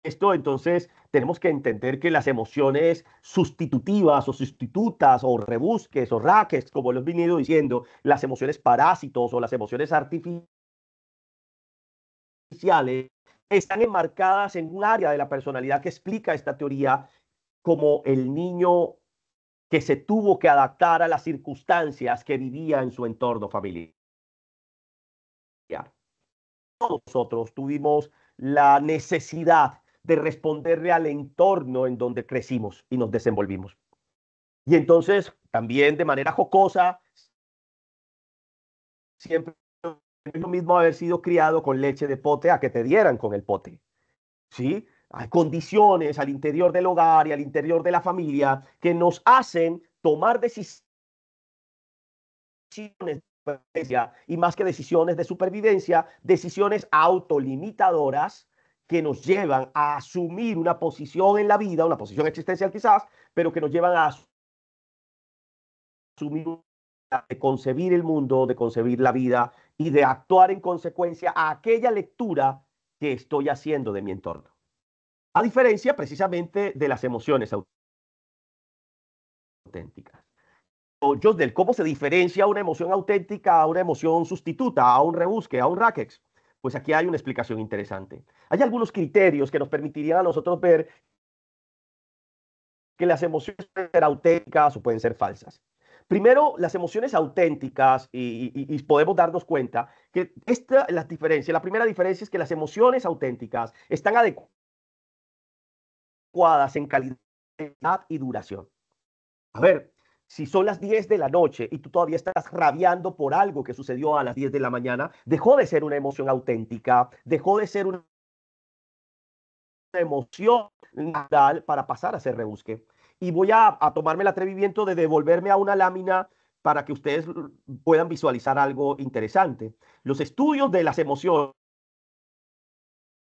Esto entonces tenemos que entender que las emociones sustitutivas o sustitutas o rebusques o raques, como lo he venido diciendo, las emociones parásitos o las emociones artificiales, están enmarcadas en un área de la personalidad que explica esta teoría como el niño que se tuvo que adaptar a las circunstancias que vivía en su entorno familiar. Todos nosotros tuvimos la necesidad de responderle al entorno en donde crecimos y nos desenvolvimos. Y entonces, también de manera jocosa, siempre es lo mismo haber sido criado con leche de pote a que te dieran con el pote. ¿Sí? Hay condiciones al interior del hogar y al interior de la familia que nos hacen tomar decisiones y más que decisiones de supervivencia, decisiones autolimitadoras que nos llevan a asumir una posición en la vida, una posición existencial quizás, pero que nos llevan a asumir, de concebir el mundo, de concebir la vida y de actuar en consecuencia a aquella lectura que estoy haciendo de mi entorno. A diferencia precisamente de las emociones auténticas. Del cómo se diferencia una emoción auténtica a una emoción sustituta, a un rebusque, a un raquex. Pues aquí hay una explicación interesante. Hay algunos criterios que nos permitirían a nosotros ver que las emociones pueden ser auténticas o pueden ser falsas. Primero, las emociones auténticas, y podemos darnos cuenta que la diferencia, la primera diferencia es que las emociones auténticas están adecuadas en calidad y duración. A ver, si son las 10 de la noche y tú todavía estás rabiando por algo que sucedió a las 10 de la mañana, dejó de ser una emoción auténtica, dejó de ser una emoción natural para pasar a ser rebusque. Y voy a tomarme el atrevimiento de devolverme a una lámina para que ustedes puedan visualizar algo interesante. Los estudios de las emociones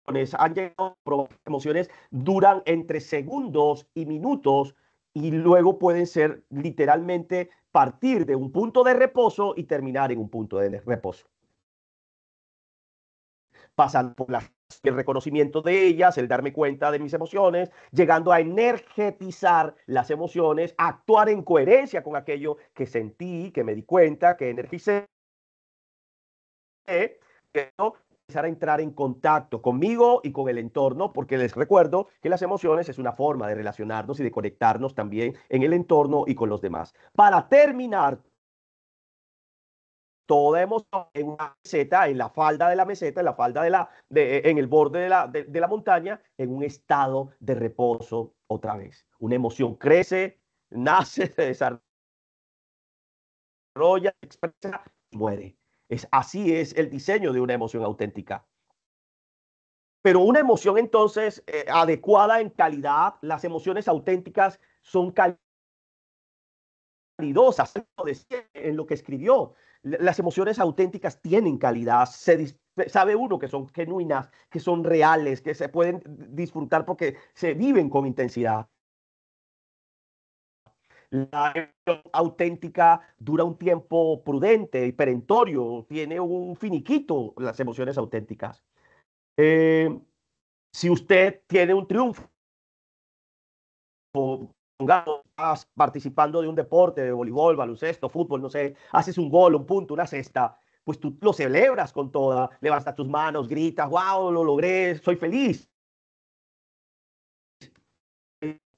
han llegado a probar que las emociones duran entre segundos y minutos y luego pueden ser literalmente partir de un punto de reposo y terminar en un punto de reposo. Pasan por el reconocimiento de ellas, el darme cuenta de mis emociones, llegando a energetizar las emociones, a actuar en coherencia con aquello que sentí, que me di cuenta, que energicé, que empezar a entrar en contacto conmigo y con el entorno, porque les recuerdo que las emociones es una forma de relacionarnos y de conectarnos también en el entorno y con los demás. Para terminar, toda emoción en una meseta, en la falda de la meseta, en la falda en el borde de la montaña, en un estado de reposo otra vez. Una emoción crece, nace, se desarrolla, se expresa y muere. Así es el diseño de una emoción auténtica. Pero una emoción entonces adecuada en calidad, las emociones auténticas son calidosas, en lo que escribió. Las emociones auténticas tienen calidad, sabe uno que son genuinas, que son reales, que se pueden disfrutar porque se viven con intensidad. La emoción auténtica dura un tiempo prudente y perentorio, tiene un finiquito las emociones auténticas. Eh, si usted tiene un triunfo, pongamos, estás participando de un deporte, de voleibol, baloncesto, fútbol, no sé, haces un gol, un punto, una cesta, pues tú lo celebras con toda, levantas tus manos, gritas, wow, lo logré, soy feliz.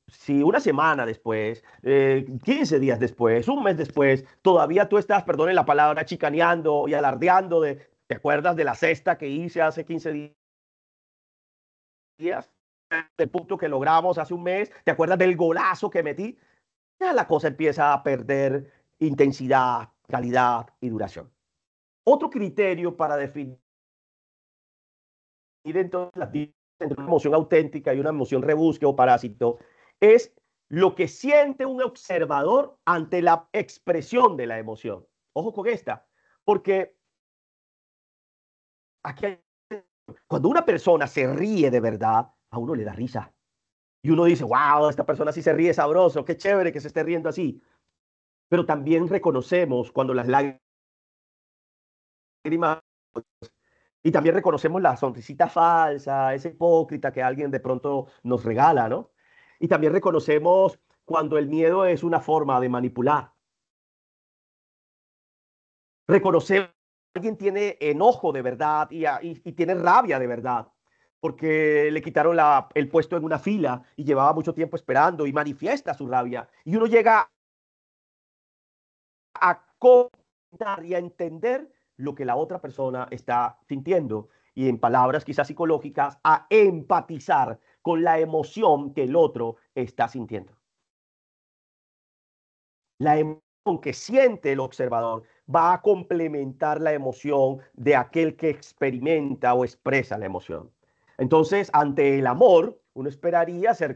Si una semana después, 15 días después, un mes después, todavía tú estás, perdonen la palabra, chicaneando y alardeando ¿te acuerdas de la cesta que hice hace 15 días? Del punto que logramos hace un mes, ¿te acuerdas del golazo que metí? Ya la cosa empieza a perder intensidad, calidad y duración. Otro criterio para definir entonces la diferencia entre una emoción auténtica y una emoción rebusque o parásito es lo que siente un observador ante la expresión de la emoción. Ojo con esta, porque aquí cuando una persona se ríe de verdad, a uno le da risa. Y uno dice, wow, esta persona sí se ríe sabroso, qué chévere que se esté riendo así. Pero también reconocemos cuando las lágrimas y también reconocemos la sonrisita falsa, esa hipócrita que alguien de pronto nos regala, ¿no? Y también reconocemos cuando el miedo es una forma de manipular. Reconocemos que alguien tiene enojo de verdad y tiene rabia de verdad, porque le quitaron el puesto en una fila y llevaba mucho tiempo esperando y manifiesta su rabia. Y uno llega a contar y a entender lo que la otra persona está sintiendo y en palabras quizás psicológicas, a empatizar con la emoción que el otro está sintiendo. La emoción que siente el observador va a complementar la emoción de aquel que experimenta o expresa la emoción. Entonces, ante el amor, uno esperaría ser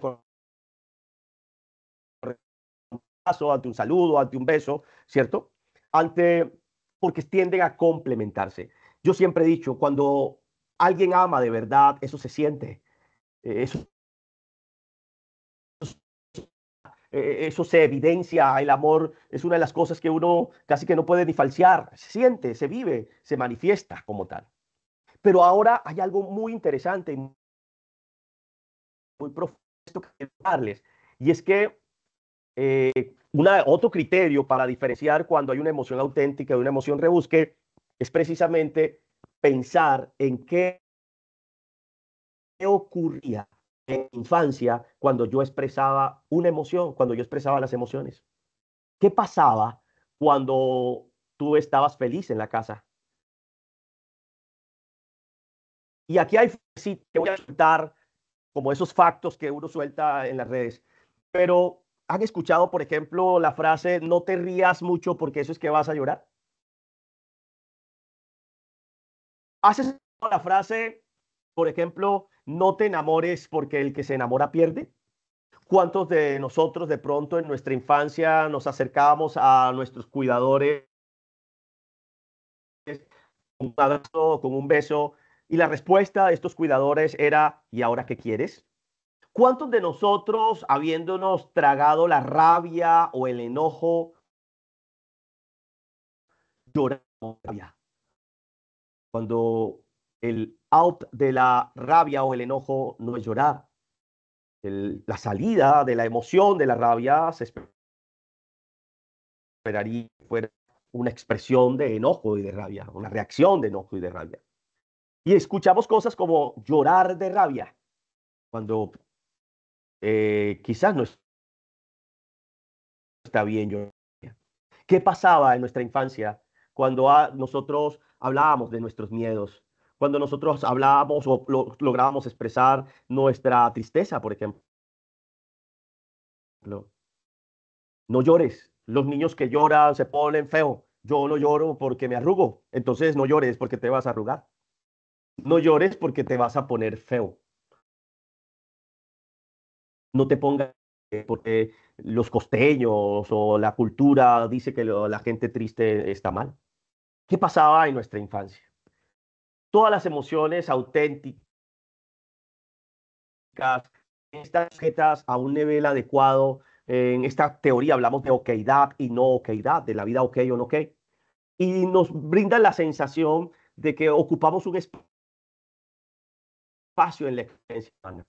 ante un saludo, ante un beso, ¿cierto? Porque tienden a complementarse. Yo siempre he dicho, cuando alguien ama de verdad, eso se siente. Eso, eso se evidencia, el amor es una de las cosas que uno casi que no puede ni falsear, se siente, se vive, se manifiesta como tal. Pero ahora hay algo muy interesante y muy profundo que quiero darles, y es que otro criterio para diferenciar cuando hay una emoción auténtica de una emoción rebusque es precisamente pensar en qué ocurría en mi infancia cuando yo expresaba una emoción, cuando yo expresaba las emociones. ¿Qué pasaba cuando tú estabas feliz en la casa? Y aquí hay, sí, te voy a soltar como esos factos que uno suelta en las redes, pero ¿han escuchado, por ejemplo, la frase no te rías mucho porque eso es que vas a llorar? ¿Has escuchado la frase, por ejemplo, no te enamores porque el que se enamora pierde? ¿Cuántos de nosotros de pronto en nuestra infancia nos acercábamos a nuestros cuidadores con un abrazo, con un beso, y la respuesta de estos cuidadores era ¿y ahora qué quieres? ¿Cuántos de nosotros, habiéndonos tragado la rabia o el enojo, lloramos rabia? Cuando el out de la rabia o el enojo no es llorar, la salida de la emoción de la rabia se esperaría que fuera una expresión de enojo y de rabia, una reacción de enojo y de rabia. Y escuchamos cosas como llorar de rabia, cuando quizás no está bien llorar. ¿Qué pasaba en nuestra infancia cuando nosotros hablábamos de nuestros miedos? Cuando nosotros hablábamos o lográbamos expresar nuestra tristeza, por ejemplo. No llores. Los niños que lloran se ponen feo. Yo no lloro porque me arrugo. Entonces no llores porque te vas a arrugar. No llores porque te vas a poner feo. No te pongas porque los costeños o la cultura dice que la gente triste está mal. ¿Qué pasaba en nuestra infancia? Todas las emociones auténticas están sujetas a un nivel adecuado. En esta teoría hablamos de okeidad y no okeidad, de la vida ok o no ok. Y nos brinda la sensación de que ocupamos un espacio en la experiencia humana.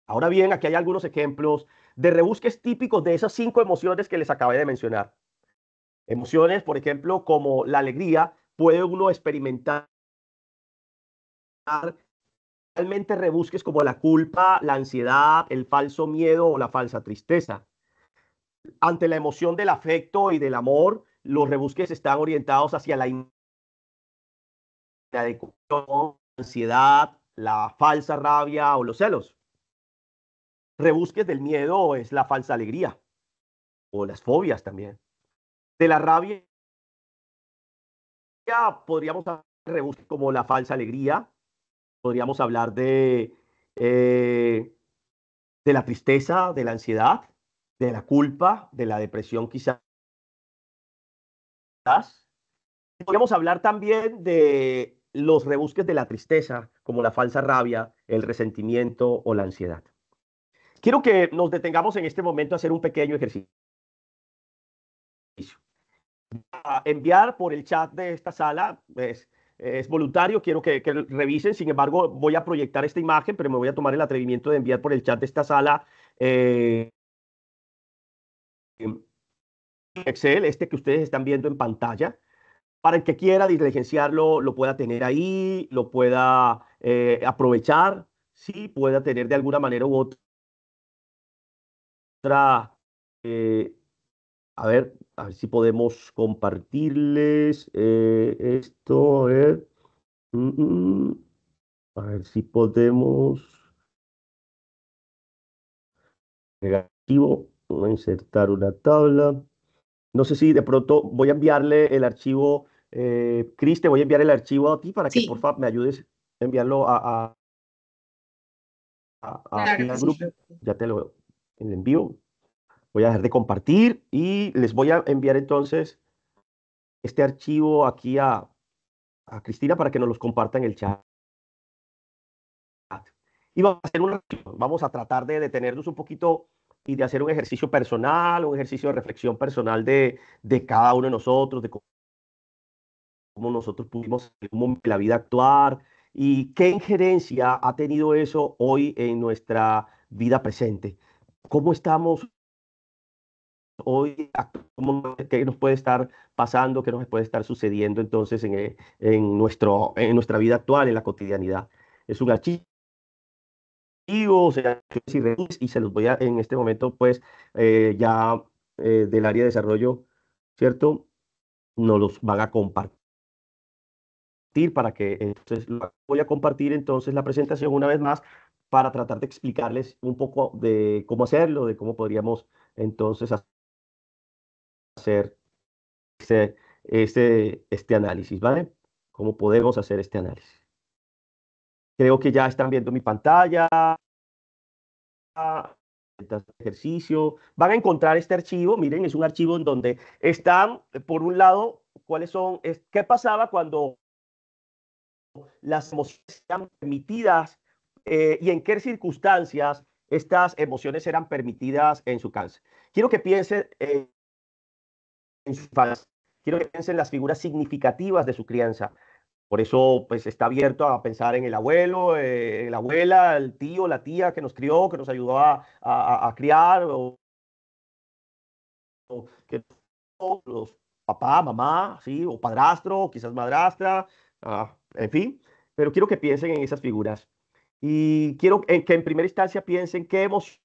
Ahora bien, aquí hay algunos ejemplos de rebusques típicos de esas 5 emociones que les acabé de mencionar. Emociones, por ejemplo, como la alegría, puede uno experimentar realmente rebusques como la culpa, la ansiedad, el falso miedo o la falsa tristeza. Ante la emoción del afecto y del amor, los rebusques están orientados hacia la inadecuación, la ansiedad, la falsa rabia o los celos. Rebusques del miedo es la falsa alegría o las fobias también. De la rabia podríamos hablar de rebusques como la falsa alegría, podríamos hablar de la tristeza, de la ansiedad, de la culpa, de la depresión quizás. Podríamos hablar también de los rebusques de la tristeza, como la falsa rabia, el resentimiento o la ansiedad. Quiero que nos detengamos en este momento a hacer un pequeño ejercicio. A enviar por el chat de esta sala, es voluntario, quiero que revisen, sin embargo voy a proyectar esta imagen, pero me voy a tomar el atrevimiento de enviar por el chat de esta sala Excel, este que ustedes están viendo en pantalla, para el que quiera diligenciarlo, lo pueda tener ahí, lo pueda aprovechar, sí, pueda tener de alguna manera u otra, eh, a ver si podemos compartirles esto, a ver, mm, mm, a ver si podemos, negativo, voy a insertar una tabla. No sé si de pronto voy a enviarle el archivo, Cris, te voy a enviar el archivo a ti para que por Sí, favor me ayudes a enviarlo claro aquí que al sí. grupo. Ya te lo envío. Voy a dejar de compartir y les voy a enviar entonces este archivo aquí a Cristina para que nos los comparta en el chat. Y vamos a tratar de detenernos un poquito y de hacer un ejercicio personal, un ejercicio de reflexión personal de cada uno de nosotros, de cómo nosotros pudimos en un momento de la vida actuar y qué injerencia ha tenido eso hoy en nuestra vida presente. ¿Cómo estamos hoy, qué nos puede estar pasando, qué nos puede estar sucediendo entonces en nuestra vida actual, en la cotidianidad. Es un archivo, o sea, y se los voy a, en este momento, pues, ya del área de desarrollo, ¿cierto? Nos los van a compartir para que entonces voy a compartir entonces la presentación una vez más para tratar de explicarles un poco de cómo hacerlo, de cómo podríamos entonces hacer este, este análisis, ¿vale? ¿Cómo podemos hacer este análisis? Creo que ya están viendo mi pantalla, este ejercicio. Van a encontrar este archivo, miren, es un archivo en donde están, por un lado, qué pasaba cuando las emociones eran permitidas y en qué circunstancias estas emociones eran permitidas en su cáncer. Quiero que piensen en su infancia, quiero que piensen en las figuras significativas de su crianza. Por eso, pues, está abierto a pensar en el abuelo, la abuela, el tío, la tía que nos crió, que nos ayudó a criar, o que los papá, mamá, ¿sí? O padrastro, quizás madrastra, en fin. Pero quiero que piensen en esas figuras. Y quiero que en primera instancia piensen qué emociones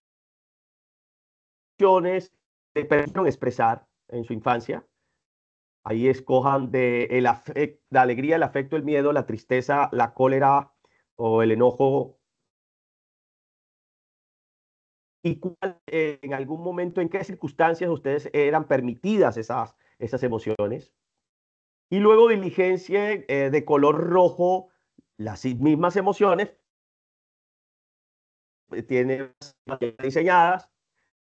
le permitieron expresar en su infancia. Ahí escojan la alegría, el afecto, el miedo, la tristeza, la cólera o el enojo. Y en algún momento, en qué circunstancias ustedes eran permitidas esas emociones. Y luego diligencien de color rojo las mismas emociones, tienen diseñadas,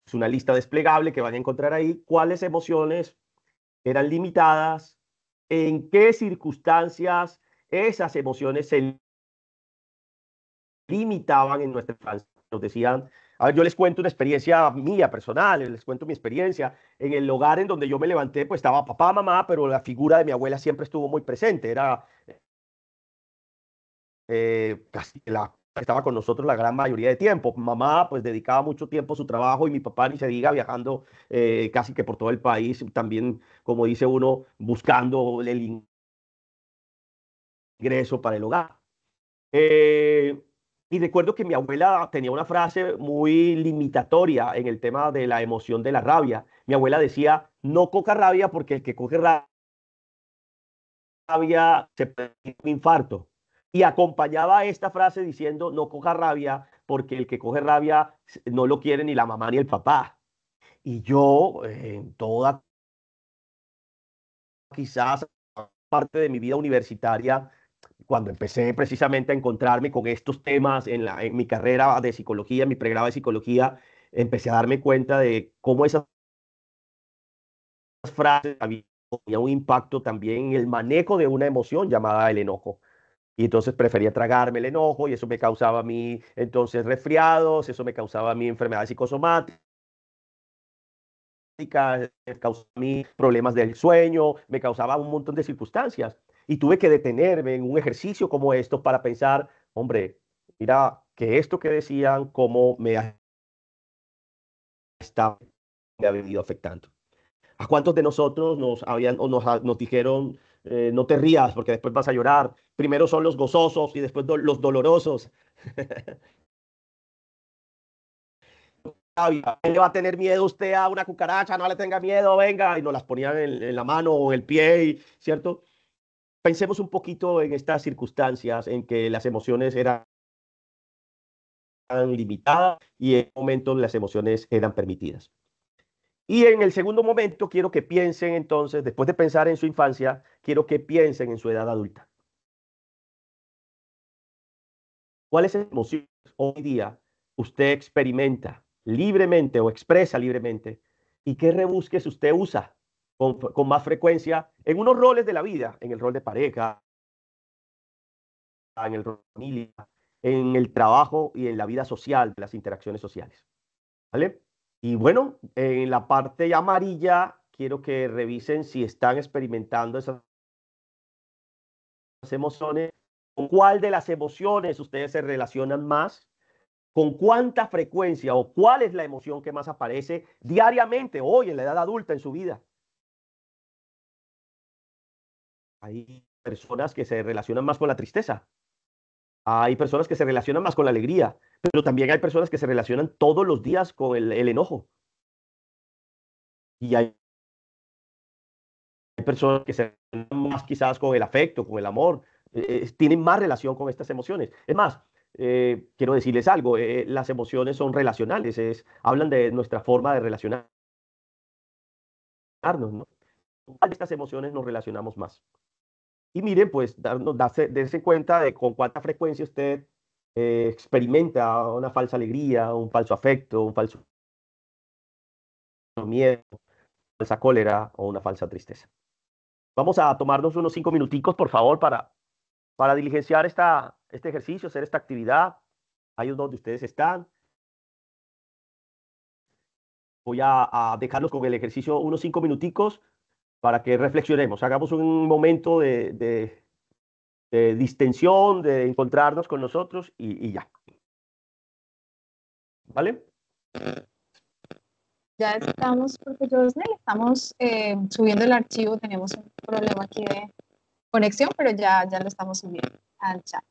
es una lista desplegable que van a encontrar ahí, cuáles emociones eran limitadas, en qué circunstancias esas emociones se limitaban en nuestra infancia. Nos decían, a ver, yo les cuento una experiencia mía personal, les cuento mi experiencia. En el hogar en donde yo me levanté, pues estaba papá, mamá, pero la figura de mi abuela siempre estuvo muy presente. Era estaba con nosotros la gran mayoría de tiempo. Mamá, pues dedicaba mucho tiempo a su trabajo y mi papá, ni se diga, viajando casi que por todo el país, también, como dice uno, buscando el ingreso para el hogar. Eh, y recuerdo que mi abuela tenía una frase muy limitatoria en el tema de la emoción de la rabia. Mi abuela decía, no coja rabia porque el que coge rabia se puede un infarto. Y acompañaba esta frase diciendo, no coja rabia porque el que coge rabia no lo quiere ni la mamá ni el papá. Y yo, en toda quizás parte de mi vida universitaria, cuando empecé precisamente a encontrarme con estos temas en mi carrera de psicología, en mi pregrado de psicología, empecé a darme cuenta de cómo esas frases habían un impacto también en el manejo de una emoción llamada el enojo. Y entonces prefería tragarme el enojo y eso me causaba a mí entonces resfriados, eso me causaba a mí enfermedades psicosomáticas, me causaba a mí problemas del sueño, me causaba un montón de circunstancias. Y tuve que detenerme en un ejercicio como esto para pensar, hombre, mira que esto que decían, cómo me ha venido afectando. ¿A cuántos de nosotros nos dijeron, no te rías porque después vas a llorar? Primero son los gozosos y después los dolorosos. ¿Le va a tener miedo usted a una cucaracha? No le tenga miedo, venga. Y nos las ponían en la mano o en el pie, ¿cierto? Pensemos un poquito en estas circunstancias en que las emociones eran limitadas y en momentos las emociones eran permitidas. Y en el segundo momento quiero que piensen entonces, después de pensar en su infancia, quiero que piensen en su edad adulta. ¿Cuáles emociones hoy día usted experimenta libremente o expresa libremente? ¿Y qué rebusques usted usa con más frecuencia en unos roles de la vida, en el rol de pareja, en el rol de familia, en el trabajo y en la vida social, las interacciones sociales? ¿Vale? Y bueno, en la parte amarilla, quiero que revisen si están experimentando esas emociones, con cuál de las emociones ustedes se relacionan más con cuánta frecuencia o cuál es la emoción que más aparece diariamente hoy en la edad adulta en su vida. Hay personas que se relacionan más con la tristeza, hay personas que se relacionan más con la alegría, pero también hay personas que se relacionan todos los días con el enojo. Y hay personas que se relacionan más quizás con el afecto, con el amor, tienen más relación con estas emociones. Es más, quiero decirles algo, las emociones son relacionales, hablan de nuestra forma de relacionarnos, ¿no? ¿Cuál de estas emociones nos relacionamos más? Y miren, pues, darse cuenta de con cuánta frecuencia usted experimenta una falsa alegría, un falso afecto, un falso miedo, falsa cólera o una falsa tristeza. Vamos a tomarnos unos 5 minuticos, por favor, para diligenciar este ejercicio, hacer esta actividad. Ahí es donde ustedes están. Voy a dejarlos con el ejercicio unos 5 minuticos para que reflexionemos, hagamos un momento de distensión, de encontrarnos con nosotros y ya. ¿Vale? Ya estamos, porque Josnel, estamos subiendo el archivo, tenemos un problema aquí de conexión, pero ya lo estamos subiendo al chat.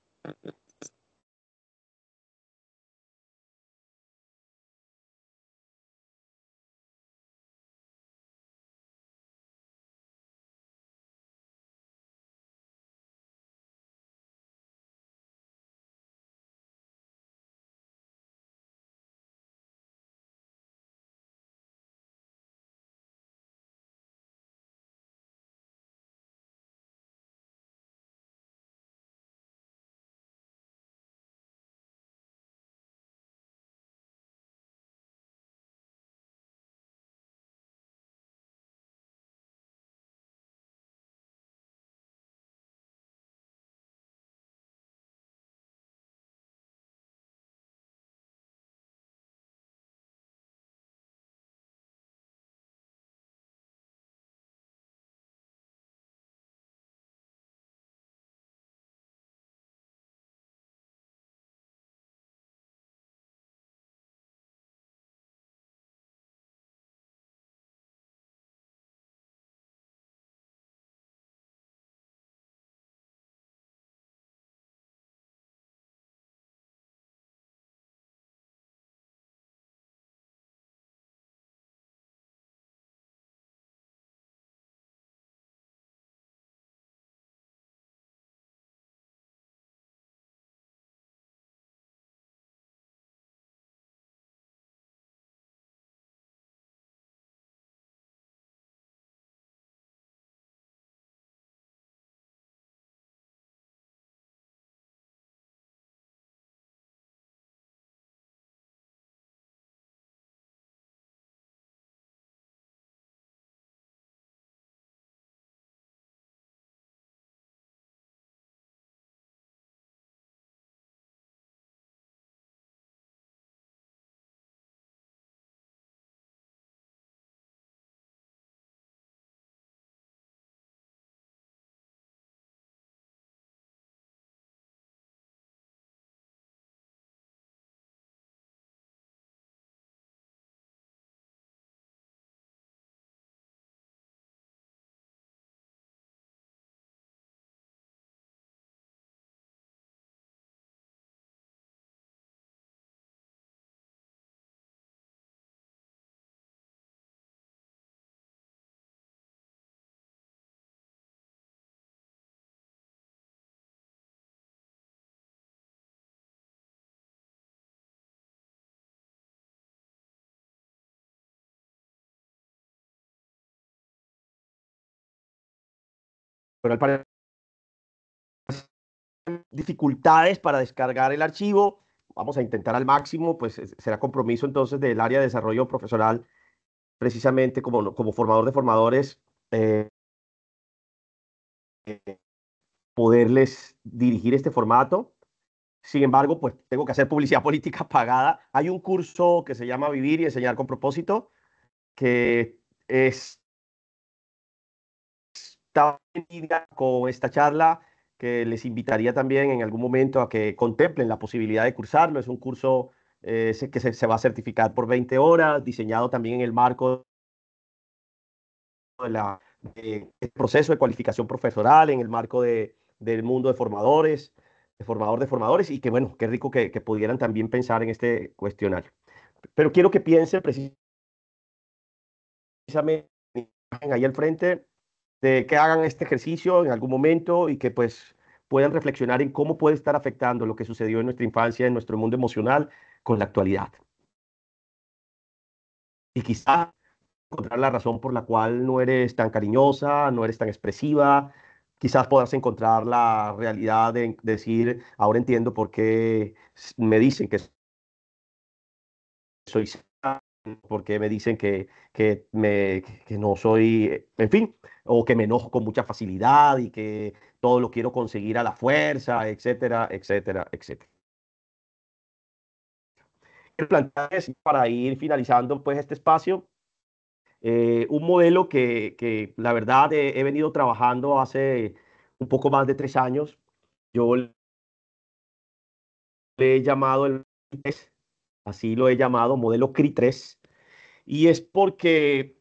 Pero al parecer dificultades para descargar el archivo. Vamos a intentar al máximo, pues será compromiso entonces del área de desarrollo profesional, precisamente como formador de formadores, eh, poderles dirigir este formato. Sin embargo, pues tengo que hacer publicidad política pagada. Hay un curso que se llama Vivir y Enseñar con Propósito, que está en línea con esta charla, que les invitaría también en algún momento a que contemplen la posibilidad de cursarlo. Es un curso se va a certificar por 20 horas, diseñado también en el marco del proceso de cualificación profesoral, en el marco del mundo de formadores, de formadores, y que bueno, qué rico que pudieran también pensar en este cuestionario. Pero quiero que piensen precisamente ahí al frente de que hagan este ejercicio en algún momento y que pues puedan reflexionar en cómo puede estar afectando lo que sucedió en nuestra infancia, en nuestro mundo emocional, con la actualidad. Y quizá encontrar la razón por la cual no eres tan cariñosa, no eres tan expresiva. Quizás podrás encontrar la realidad de decir, ahora entiendo por qué me dicen que soy sana, por qué me dicen que no soy, en fin, o que me enojo con mucha facilidad y que todo lo quiero conseguir a la fuerza, etcétera, etcétera, etcétera. Quiero plantearles para ir finalizando pues este espacio un modelo que la verdad he venido trabajando hace un poco más de 3 años. Yo le he llamado el CRI3, así lo he llamado, modelo CRI3, y es porque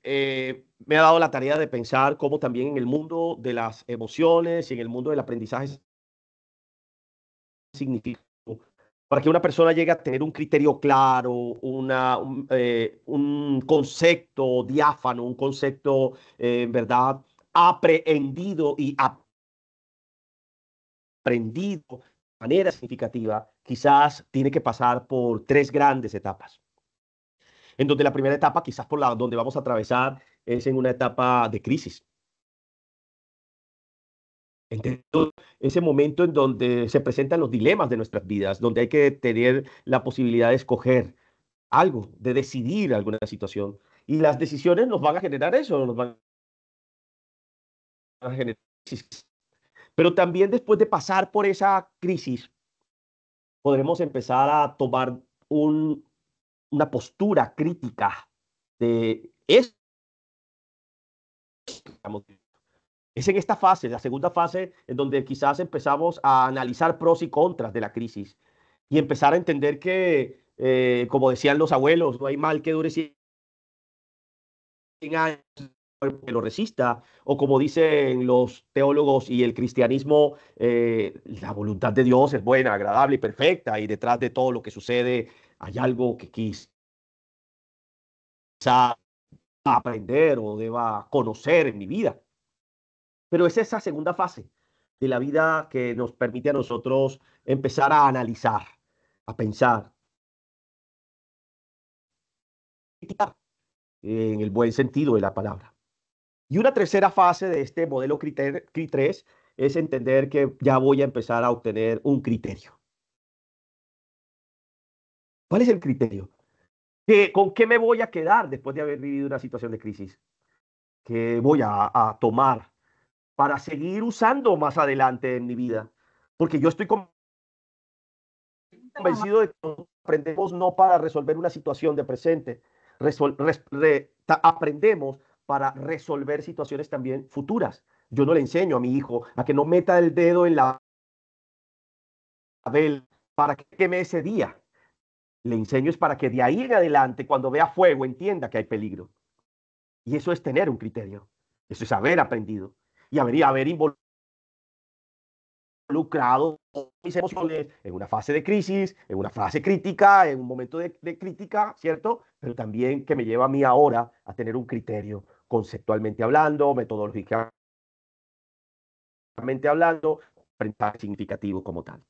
me ha dado la tarea de pensar cómo también en el mundo de las emociones y en el mundo del aprendizaje significa para que una persona llegue a tener un criterio claro, un concepto diáfano, un concepto, en verdad, aprehendido y aprendido de manera significativa, quizás tiene que pasar por 3 grandes etapas. En donde la primera etapa, quizás por la donde vamos a atravesar, es en una etapa de crisis. Entiendo ese momento en donde se presentan los dilemas de nuestras vidas, donde hay que tener la posibilidad de escoger algo, de decidir alguna situación. Y las decisiones nos van a generar eso, nos van a generar crisis. Pero también después de pasar por esa crisis, podremos empezar a tomar un, una postura crítica de eso. Es en esta fase, la segunda fase, en donde quizás empezamos a analizar pros y contras de la crisis y empezar a entender que, como decían los abuelos, no hay mal que dure 100 años que lo resista, o como dicen los teólogos y el cristianismo, la voluntad de Dios es buena, agradable y perfecta, y detrás de todo lo que sucede hay algo que quizá aprender o deba conocer en mi vida. Pero es esa segunda fase de la vida que nos permite a nosotros empezar a analizar, a pensar, en el buen sentido de la palabra. Y una tercera fase de este modelo CRI3 es entender que ya voy a empezar a obtener un criterio. ¿Cuál es el criterio? ¿Con qué me voy a quedar después de haber vivido una situación de crisis? ¿Qué voy a tomar para seguir usando más adelante en mi vida? Porque yo estoy convencido de que aprendemos no para resolver una situación de presente, aprendemos para resolver situaciones también futuras. Yo no le enseño a mi hijo a que no meta el dedo en la vela para que queme ese día. Le enseño es para que de ahí en adelante, cuando vea fuego, entienda que hay peligro. Y eso es tener un criterio. Eso es haber aprendido y haber involucrado mis emociones en una fase de crisis, en una fase crítica, en un momento de crítica, ¿cierto? Pero también que me lleva a mí ahora a tener un criterio conceptualmente hablando, metodológicamente hablando, aprendizaje significativo como tal.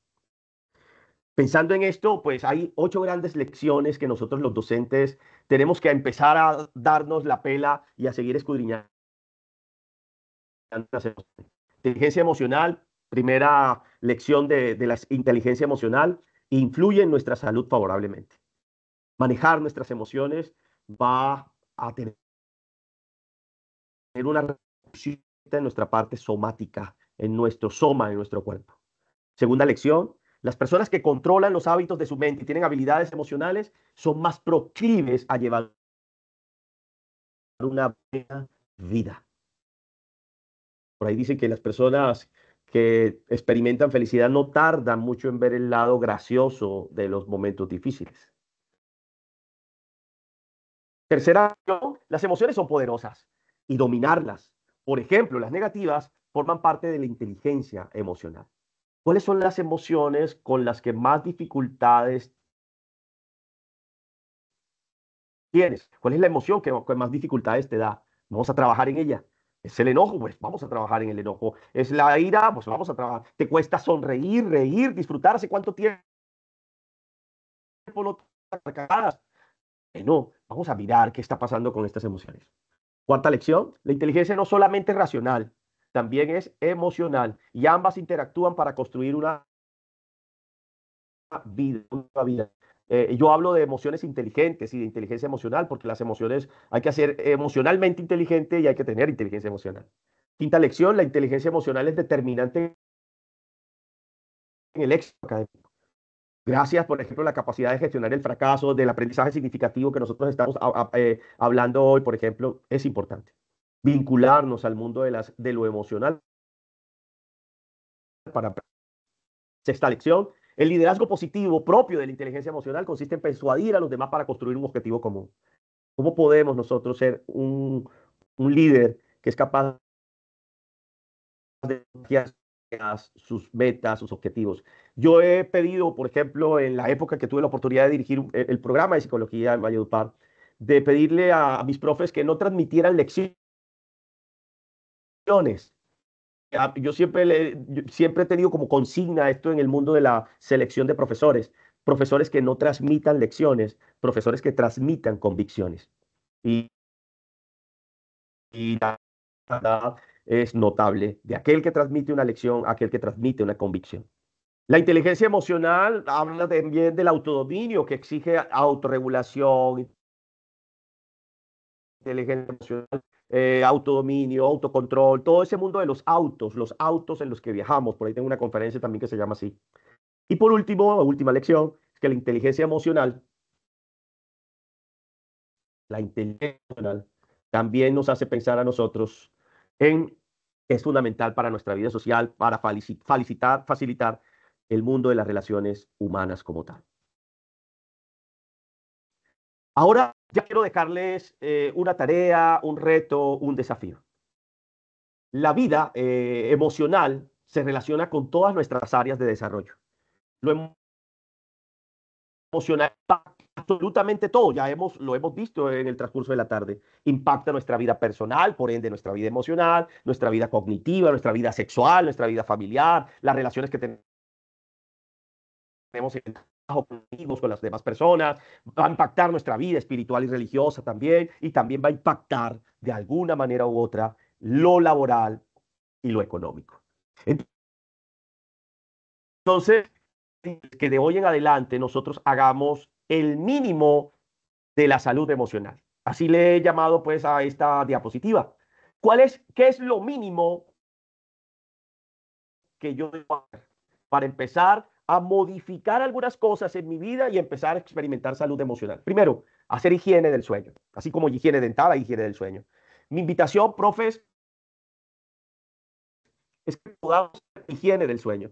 Pensando en esto, pues hay 8 grandes lecciones que nosotros los docentes tenemos que empezar a darnos la pela y a seguir escudriñando. Inteligencia emocional, primera lección de la inteligencia emocional, influye en nuestra salud favorablemente. Manejar nuestras emociones va a tener una repercusión en nuestra parte somática, en nuestro soma, en nuestro cuerpo. Segunda lección, las personas que controlan los hábitos de su mente y tienen habilidades emocionales son más proclives a llevar una buena vida. Por ahí dicen que las personas que experimentan felicidad no tardan mucho en ver el lado gracioso de los momentos difíciles. Tercera acción, las emociones son poderosas y dominarlas. Por ejemplo, las negativas forman parte de la inteligencia emocional. ¿Cuáles son las emociones con las que más dificultades tienes? ¿Cuál es la emoción que más dificultades te da? Vamos a trabajar en ella. ¿Es el enojo? Pues vamos a trabajar en el enojo. ¿Es la ira? Pues vamos a trabajar. ¿Te cuesta sonreír, reír, disfrutar? ¿Hace cuánto tiempo no te carcajadas? No, vamos a mirar qué está pasando con estas emociones. Cuarta lección, la inteligencia no solamente es racional, también es emocional y ambas interactúan para construir una vida. Una vida. Yo hablo de emociones inteligentes y de inteligencia emocional porque las emociones hay que ser emocionalmente inteligente y hay que tener inteligencia emocional. Quinta lección, la inteligencia emocional es determinante en el éxito académico. Gracias, por ejemplo, a la capacidad de gestionar el fracaso, del aprendizaje significativo que nosotros estamos hablando hoy, por ejemplo, es importante. Vincularnos al mundo de lo emocional para... Sexta lección, el liderazgo positivo propio de la inteligencia emocional consiste en persuadir a los demás para construir un objetivo común. ¿Cómo podemos nosotros ser un líder que es capaz de sus metas, sus objetivos? Yo he pedido, por ejemplo, en la época que tuve la oportunidad de dirigir el programa de psicología en Valledupar, de pedirle a mis profes que no transmitieran lecciones. Yo siempre he tenido como consigna esto en el mundo de la selección de profesores. Profesores que no transmitan lecciones, profesores que transmitan convicciones. Y, y la verdad es notable de aquel que transmite una lección a aquel que transmite una convicción. La inteligencia emocional habla también del autodominio que exige autorregulación, inteligencia emocional, autodominio, autocontrol, todo ese mundo de los autos en los que viajamos. Por ahí tengo una conferencia también que se llama así. Y por último, la última lección, es que la inteligencia emocional también nos hace pensar a nosotros en es fundamental para nuestra vida social, para facilitar el mundo de las relaciones humanas como tal. Ahora ya quiero dejarles una tarea, un reto, un desafío. La vida emocional se relaciona con todas nuestras áreas de desarrollo. Lo emocional impacta absolutamente todo, lo hemos visto en el transcurso de la tarde. Impacta nuestra vida personal, por ende nuestra vida emocional, nuestra vida cognitiva, nuestra vida sexual, nuestra vida familiar, las relaciones que tenemos en el trabajo, con amigos, con las demás personas. Va a impactar nuestra vida espiritual y religiosa también, y también va a impactar de alguna manera u otra lo laboral y lo económico. Entonces, que de hoy en adelante nosotros hagamos el mínimo de la salud emocional. Así le he llamado pues a esta diapositiva. ¿Qué es lo mínimo que yo debo hacer para empezar a modificar algunas cosas en mi vida y empezar a experimentar salud emocional? Primero, hacer higiene del sueño, así como higiene dental, hay higiene del sueño. Mi invitación, profes, es que podamos hacer higiene del sueño.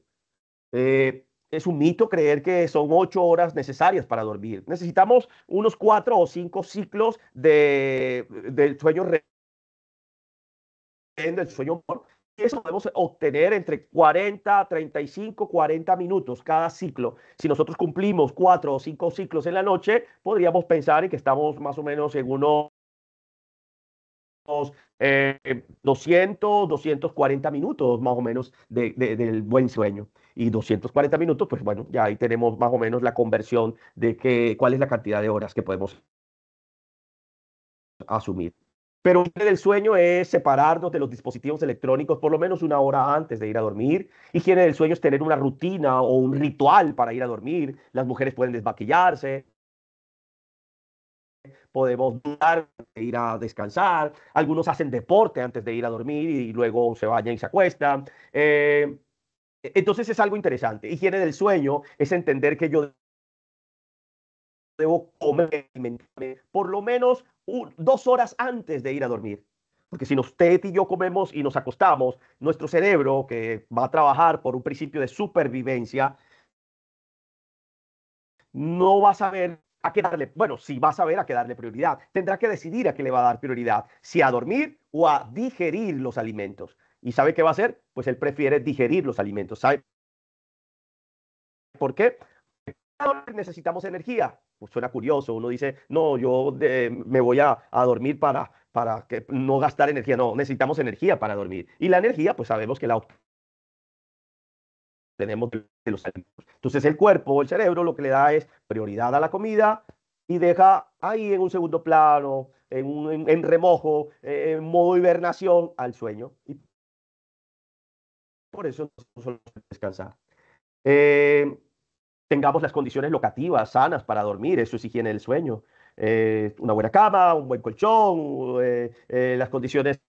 Es un mito creer que son 8 horas necesarias para dormir. Necesitamos unos 4 o 5 ciclos del sueño del sueño. Y eso podemos obtener entre 40, 35, 40 minutos cada ciclo. Si nosotros cumplimos 4 o 5 ciclos en la noche, podríamos pensar en que estamos más o menos en unos 200, 240 minutos más o menos del buen sueño. Y 240 minutos, pues bueno, ya ahí tenemos más o menos la conversión de cuál es la cantidad de horas que podemos asumir. Pero higiene del sueño es separarnos de los dispositivos electrónicos por lo menos una hora antes de ir a dormir. Higiene del sueño es tener una rutina o un ritual para ir a dormir. Las mujeres pueden desmaquillarse, podemos dudar de ir a descansar. Algunos hacen deporte antes de ir a dormir y luego se bañan y se acuestan. Entonces es algo interesante. Higiene del sueño es entender que yo debo comer, alimentarme por lo menos 2 horas antes de ir a dormir. Porque si usted y yo comemos y nos acostamos, nuestro cerebro, que va a trabajar por un principio de supervivencia, no va a saber a qué darle, bueno, sí va a saber a qué darle prioridad. Tendrá que decidir a qué le va a dar prioridad, si a dormir o a digerir los alimentos. ¿Y sabe qué va a hacer? Pues él prefiere digerir los alimentos. ¿Sabe por qué? Necesitamos energía. Pues suena curioso, uno dice, no, yo me voy a dormir para que no gastar energía. No, necesitamos energía para dormir. Y la energía, pues sabemos que la obtenemos de los alimentos. Entonces el cuerpo, el cerebro, lo que le da es prioridad a la comida y deja ahí en un segundo plano, en remojo, en modo hibernación al sueño. Y por eso no solo descansar. Eh, tengamos las condiciones locativas sanas para dormir, eso es higiene del sueño. Una buena cama, un buen colchón, las condiciones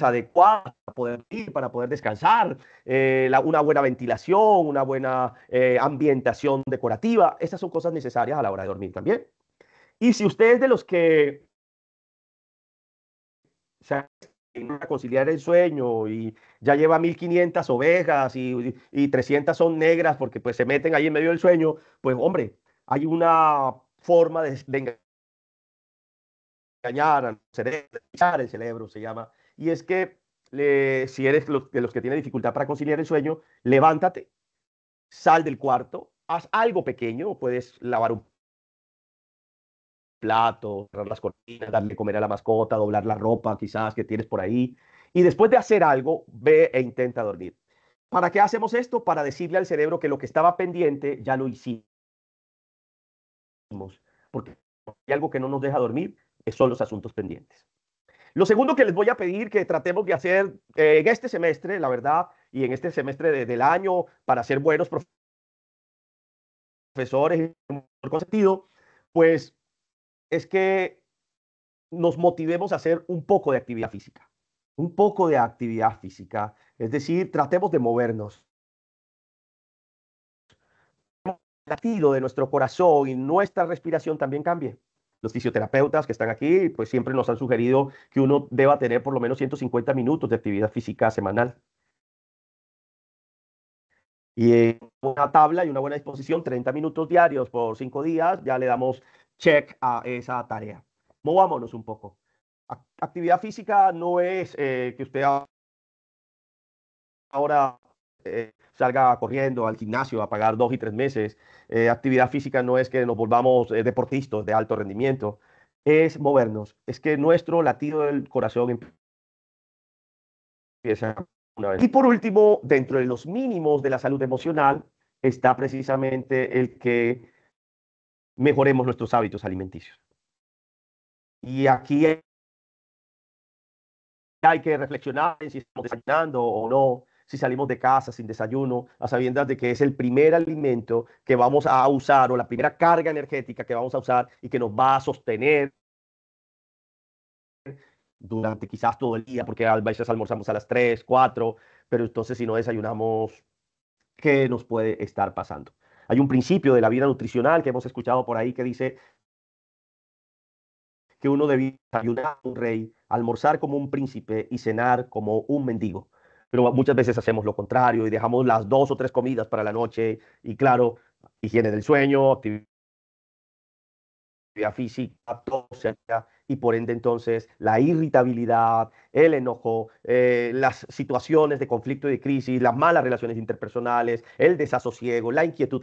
adecuadas para poder ir, para poder descansar, una buena ventilación, una buena ambientación decorativa. Estas son cosas necesarias a la hora de dormir también. Y si usted es de los que sea, a conciliar el sueño y ya lleva 1500 ovejas y 300 son negras porque pues se meten ahí en medio del sueño, pues hombre, hay una forma de engañar al cerebro, de echar el cerebro se llama, y es que si eres de los que tiene dificultad para conciliar el sueño, levántate, sal del cuarto, haz algo pequeño, puedes lavar un plato, cerrar las cortinas, darle de comer a la mascota, doblar la ropa quizás que tienes por ahí. Y después de hacer algo, ve e intenta dormir. ¿Para qué hacemos esto? Para decirle al cerebro que lo que estaba pendiente ya lo hicimos. Porque hay algo que no nos deja dormir, son los asuntos pendientes. Lo segundo que les voy a pedir que tratemos de hacer en este semestre, la verdad, y en este semestre del año, para ser buenos profesores con sentido, pues es que nos motivemos a hacer un poco de actividad física. Un poco de actividad física. Es decir, tratemos de movernos. El latido de nuestro corazón y nuestra respiración también cambie. Los fisioterapeutas que están aquí, pues siempre nos han sugerido que uno deba tener por lo menos 150 minutos de actividad física semanal. Y en una tabla y una buena disposición, 30 minutos diarios por 5 días, ya le damos check a esa tarea. Movámonos un poco. Actividad física no es que usted ahora salga corriendo al gimnasio a pagar 2 y 3 meses. Actividad física no es que nos volvamos deportistas de alto rendimiento, es movernos, es que nuestro latido del corazón empieza una vez. Y por último, dentro de los mínimos de la salud emocional está precisamente el que mejoremos nuestros hábitos alimenticios. Y aquí hay que reflexionar en si estamos desayunando o no, si salimos de casa sin desayuno, a sabiendas de que es el primer alimento que vamos a usar o la primera carga energética que vamos a usar y que nos va a sostener durante quizás todo el día, porque a veces almorzamos a las 3, 4, pero entonces si no desayunamos, ¿qué nos puede estar pasando? Hay un principio de la vida nutricional que hemos escuchado por ahí que dice que uno debe desayunar como un rey, almorzar como un príncipe y cenar como un mendigo. Pero muchas veces hacemos lo contrario y dejamos las 2 o 3 comidas para la noche y claro, higiene del sueño, actividad física, todo se altera, y por ende entonces la irritabilidad, el enojo, las situaciones de conflicto y de crisis, las malas relaciones interpersonales, el desasosiego, la inquietud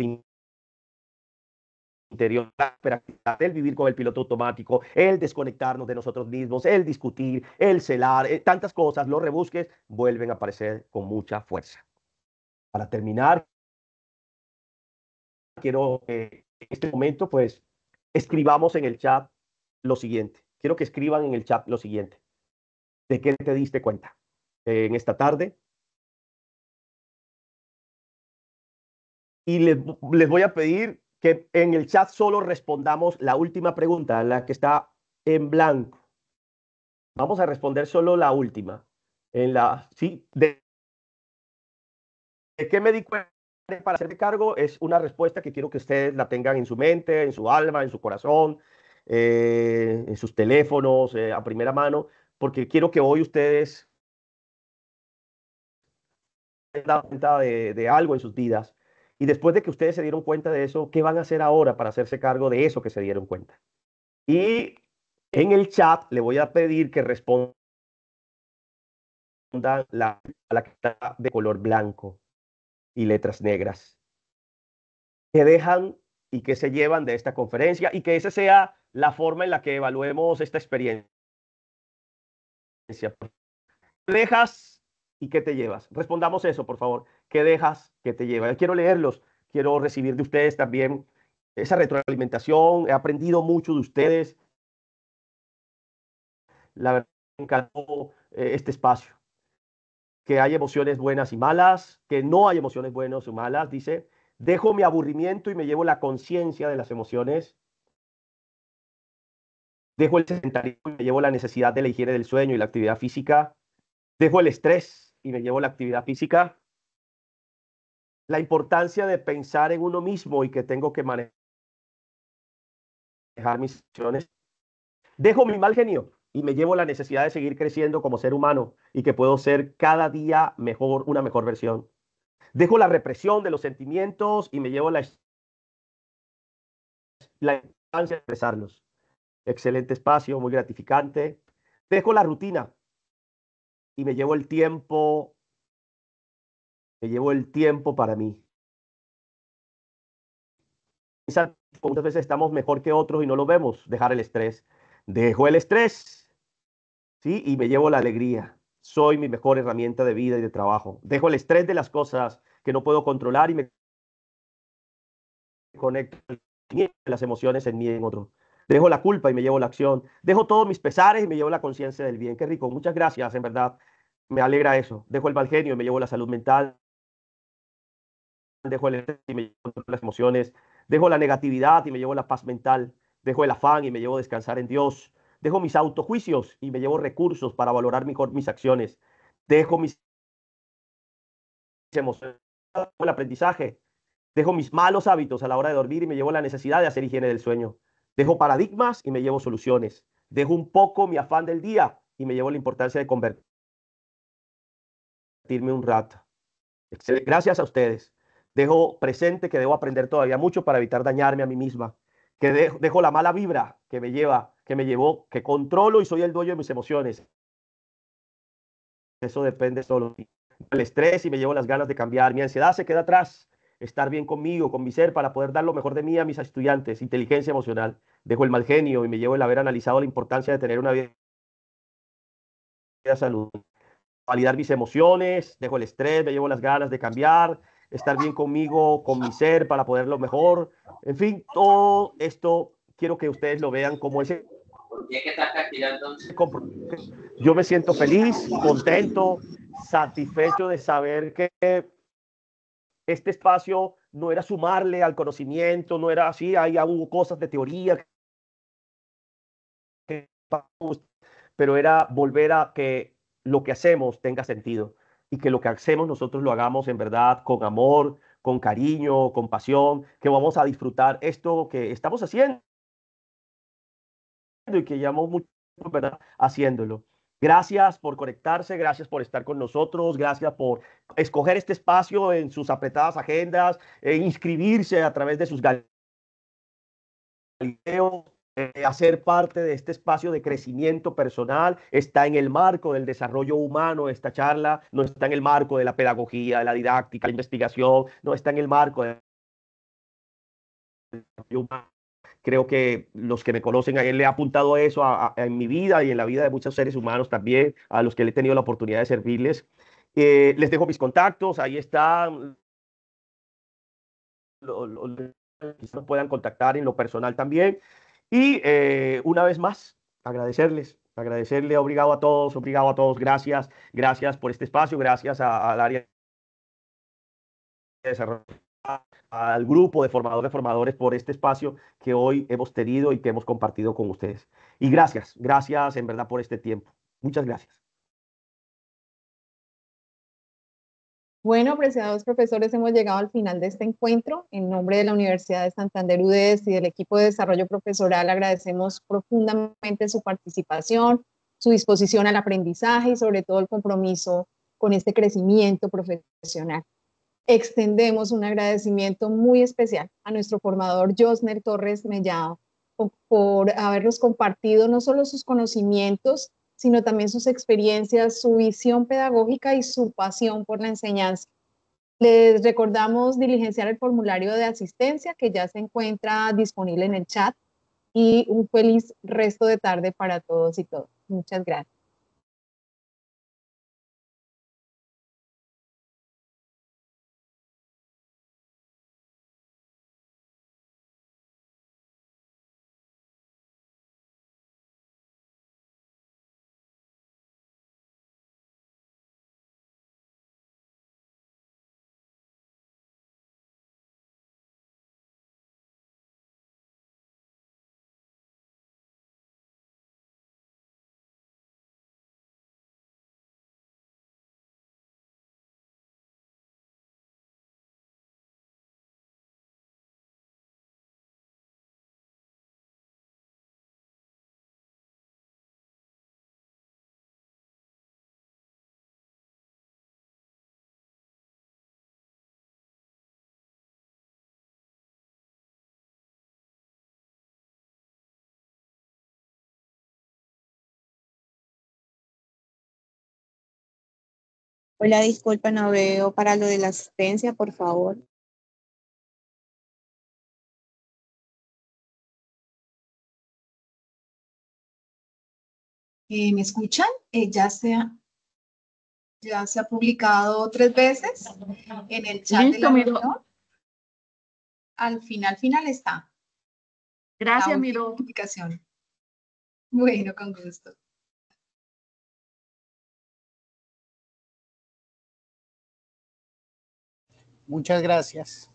interior, la hiperactividad, el vivir con el piloto automático, el desconectarnos de nosotros mismos, el discutir, el celar, tantas cosas, los rebusques vuelven a aparecer con mucha fuerza. Para terminar, quiero que en este momento pues escribamos en el chat lo siguiente. Quiero que escriban en el chat lo siguiente. ¿De qué te diste cuenta en esta tarde? Y les voy a pedir que en el chat solo respondamos la última pregunta, la que está en blanco. Vamos a responder solo la última. Sí, ¿de qué me di cuenta para hacerme cargo? Es una respuesta que quiero que ustedes la tengan en su mente, en su alma, en su corazón, en sus teléfonos, a primera mano, porque quiero que hoy ustedes se den cuenta de algo en sus vidas. Y después de que ustedes se dieron cuenta de eso, ¿qué van a hacer ahora para hacerse cargo de eso que se dieron cuenta? Y en el chat le voy a pedir que respondan a la que está de color blanco y letras negras. ¿Qué dejan y qué se llevan de esta conferencia? Y que esa sea la forma en la que evaluemos esta experiencia. ¿Qué dejas y qué te llevas? Respondamos eso, por favor. ¿Qué dejas, qué te llevas? Quiero leerlos, quiero recibir de ustedes también esa retroalimentación. He aprendido mucho de ustedes. La verdad, me encantó este espacio. Que hay emociones buenas y malas, que no hay emociones buenas o malas. Dice, dejo mi aburrimiento y me llevo la conciencia de las emociones. Dejo el sedentarismo y me llevo la necesidad de la higiene del sueño y la actividad física. Dejo el estrés y me llevo la actividad física. La importancia de pensar en uno mismo y que tengo que manejar mis acciones. Dejo mi mal genio y me llevo la necesidad de seguir creciendo como ser humano y que puedo ser cada día mejor, una mejor versión. Dejo la represión de los sentimientos y me llevo la importancia de expresarlos. Excelente espacio, muy gratificante. Dejo la rutina y me llevo el tiempo para mí. Muchas veces estamos mejor que otros y no lo vemos. Dejar el estrés. Dejo el estrés, ¿sí? Y me llevo la alegría. Soy mi mejor herramienta de vida y de trabajo. Dejo el estrés de las cosas que no puedo controlar y me conecto con las emociones en mí y en otro. Dejo la culpa y me llevo la acción. Dejo todos mis pesares y me llevo la conciencia del bien. Qué rico. Muchas gracias, en verdad. Me alegra eso. Dejo el mal genio y me llevo la salud mental. Dejo el estrés y me llevo las emociones. Dejo la negatividad y me llevo la paz mental. Dejo el afán y me llevo descansar en Dios. Dejo mis autojuicios y me llevo recursos para valorar mejor mis acciones. Dejo mis emociones, el aprendizaje. Dejo mis malos hábitos a la hora de dormir y me llevo la necesidad de hacer higiene del sueño. Dejo paradigmas y me llevo soluciones. Dejo un poco mi afán del día y me llevo la importancia de convertirme un rato. Excelente. Gracias a ustedes. Dejo presente que debo aprender todavía mucho para evitar dañarme a mí misma. Que dejo la mala vibra que me llevó, que controlo y soy el dueño de mis emociones. Eso depende solo de mí. El estrés y me llevo las ganas de cambiar. Mi ansiedad se queda atrás. Estar bien conmigo, con mi ser, para poder dar lo mejor de mí a mis estudiantes. Inteligencia emocional. Dejo el mal genio y me llevo el haber analizado la importancia de tener una vida saludable. Validar mis emociones, dejo el estrés, me llevo las ganas de cambiar, estar bien conmigo, con mi ser para poderlo mejor. En fin, todo esto quiero que ustedes lo vean como ese compromiso. Yo me siento feliz, contento, satisfecho de saber que este espacio no era sumarle al conocimiento, no era así, ahí hubo cosas de teoría, pero era volver a que lo que hacemos tenga sentido y que lo que hacemos nosotros lo hagamos en verdad con amor, con cariño, con pasión, que vamos a disfrutar esto que estamos haciendo y que llevamos mucho, ¿verdad?, haciéndolo. Gracias por conectarse, gracias por estar con nosotros, gracias por escoger este espacio en sus apretadas agendas, inscribirse a través de sus Galileo, hacer parte de este espacio de crecimiento personal. Está en el marco del desarrollo humano esta charla, no está en el marco de la pedagogía, de la didáctica, la investigación, no está en el marco de creo que los que me conocen, a él le ha apuntado a eso en mi vida y en la vida de muchos seres humanos también, a los que le he tenido la oportunidad de servirles. Les dejo mis contactos, ahí están, quizás nos puedan contactar en lo personal también. Y una vez más, agradecerle, obrigado a todos, gracias, gracias por este espacio, gracias al área de desarrollo, al grupo de formadores por este espacio que hoy hemos tenido y que hemos compartido con ustedes. Y gracias, gracias en verdad por este tiempo. Muchas gracias. Bueno, apreciados profesores, hemos llegado al final de este encuentro. En nombre de la Universidad de Santander UDES y del equipo de desarrollo profesoral, agradecemos profundamente su participación, su disposición al aprendizaje y sobre todo el compromiso con este crecimiento profesional. extendemos un agradecimiento muy especial a nuestro formador Josner Torres Mellado por habernos compartido no solo sus conocimientos, sino también sus experiencias, su visión pedagógica y su pasión por la enseñanza. Les recordamos diligenciar el formulario de asistencia que ya se encuentra disponible en el chat y un feliz resto de tarde para todos y todas. Muchas gracias. Hola, disculpa, no veo para lo de la asistencia, por favor. ¿Me escuchan? Ya se ha publicado 3 veces en el chat de la reunión. Al final está. Gracias, la Miró. Publicación. Bueno, con gusto. Muchas gracias.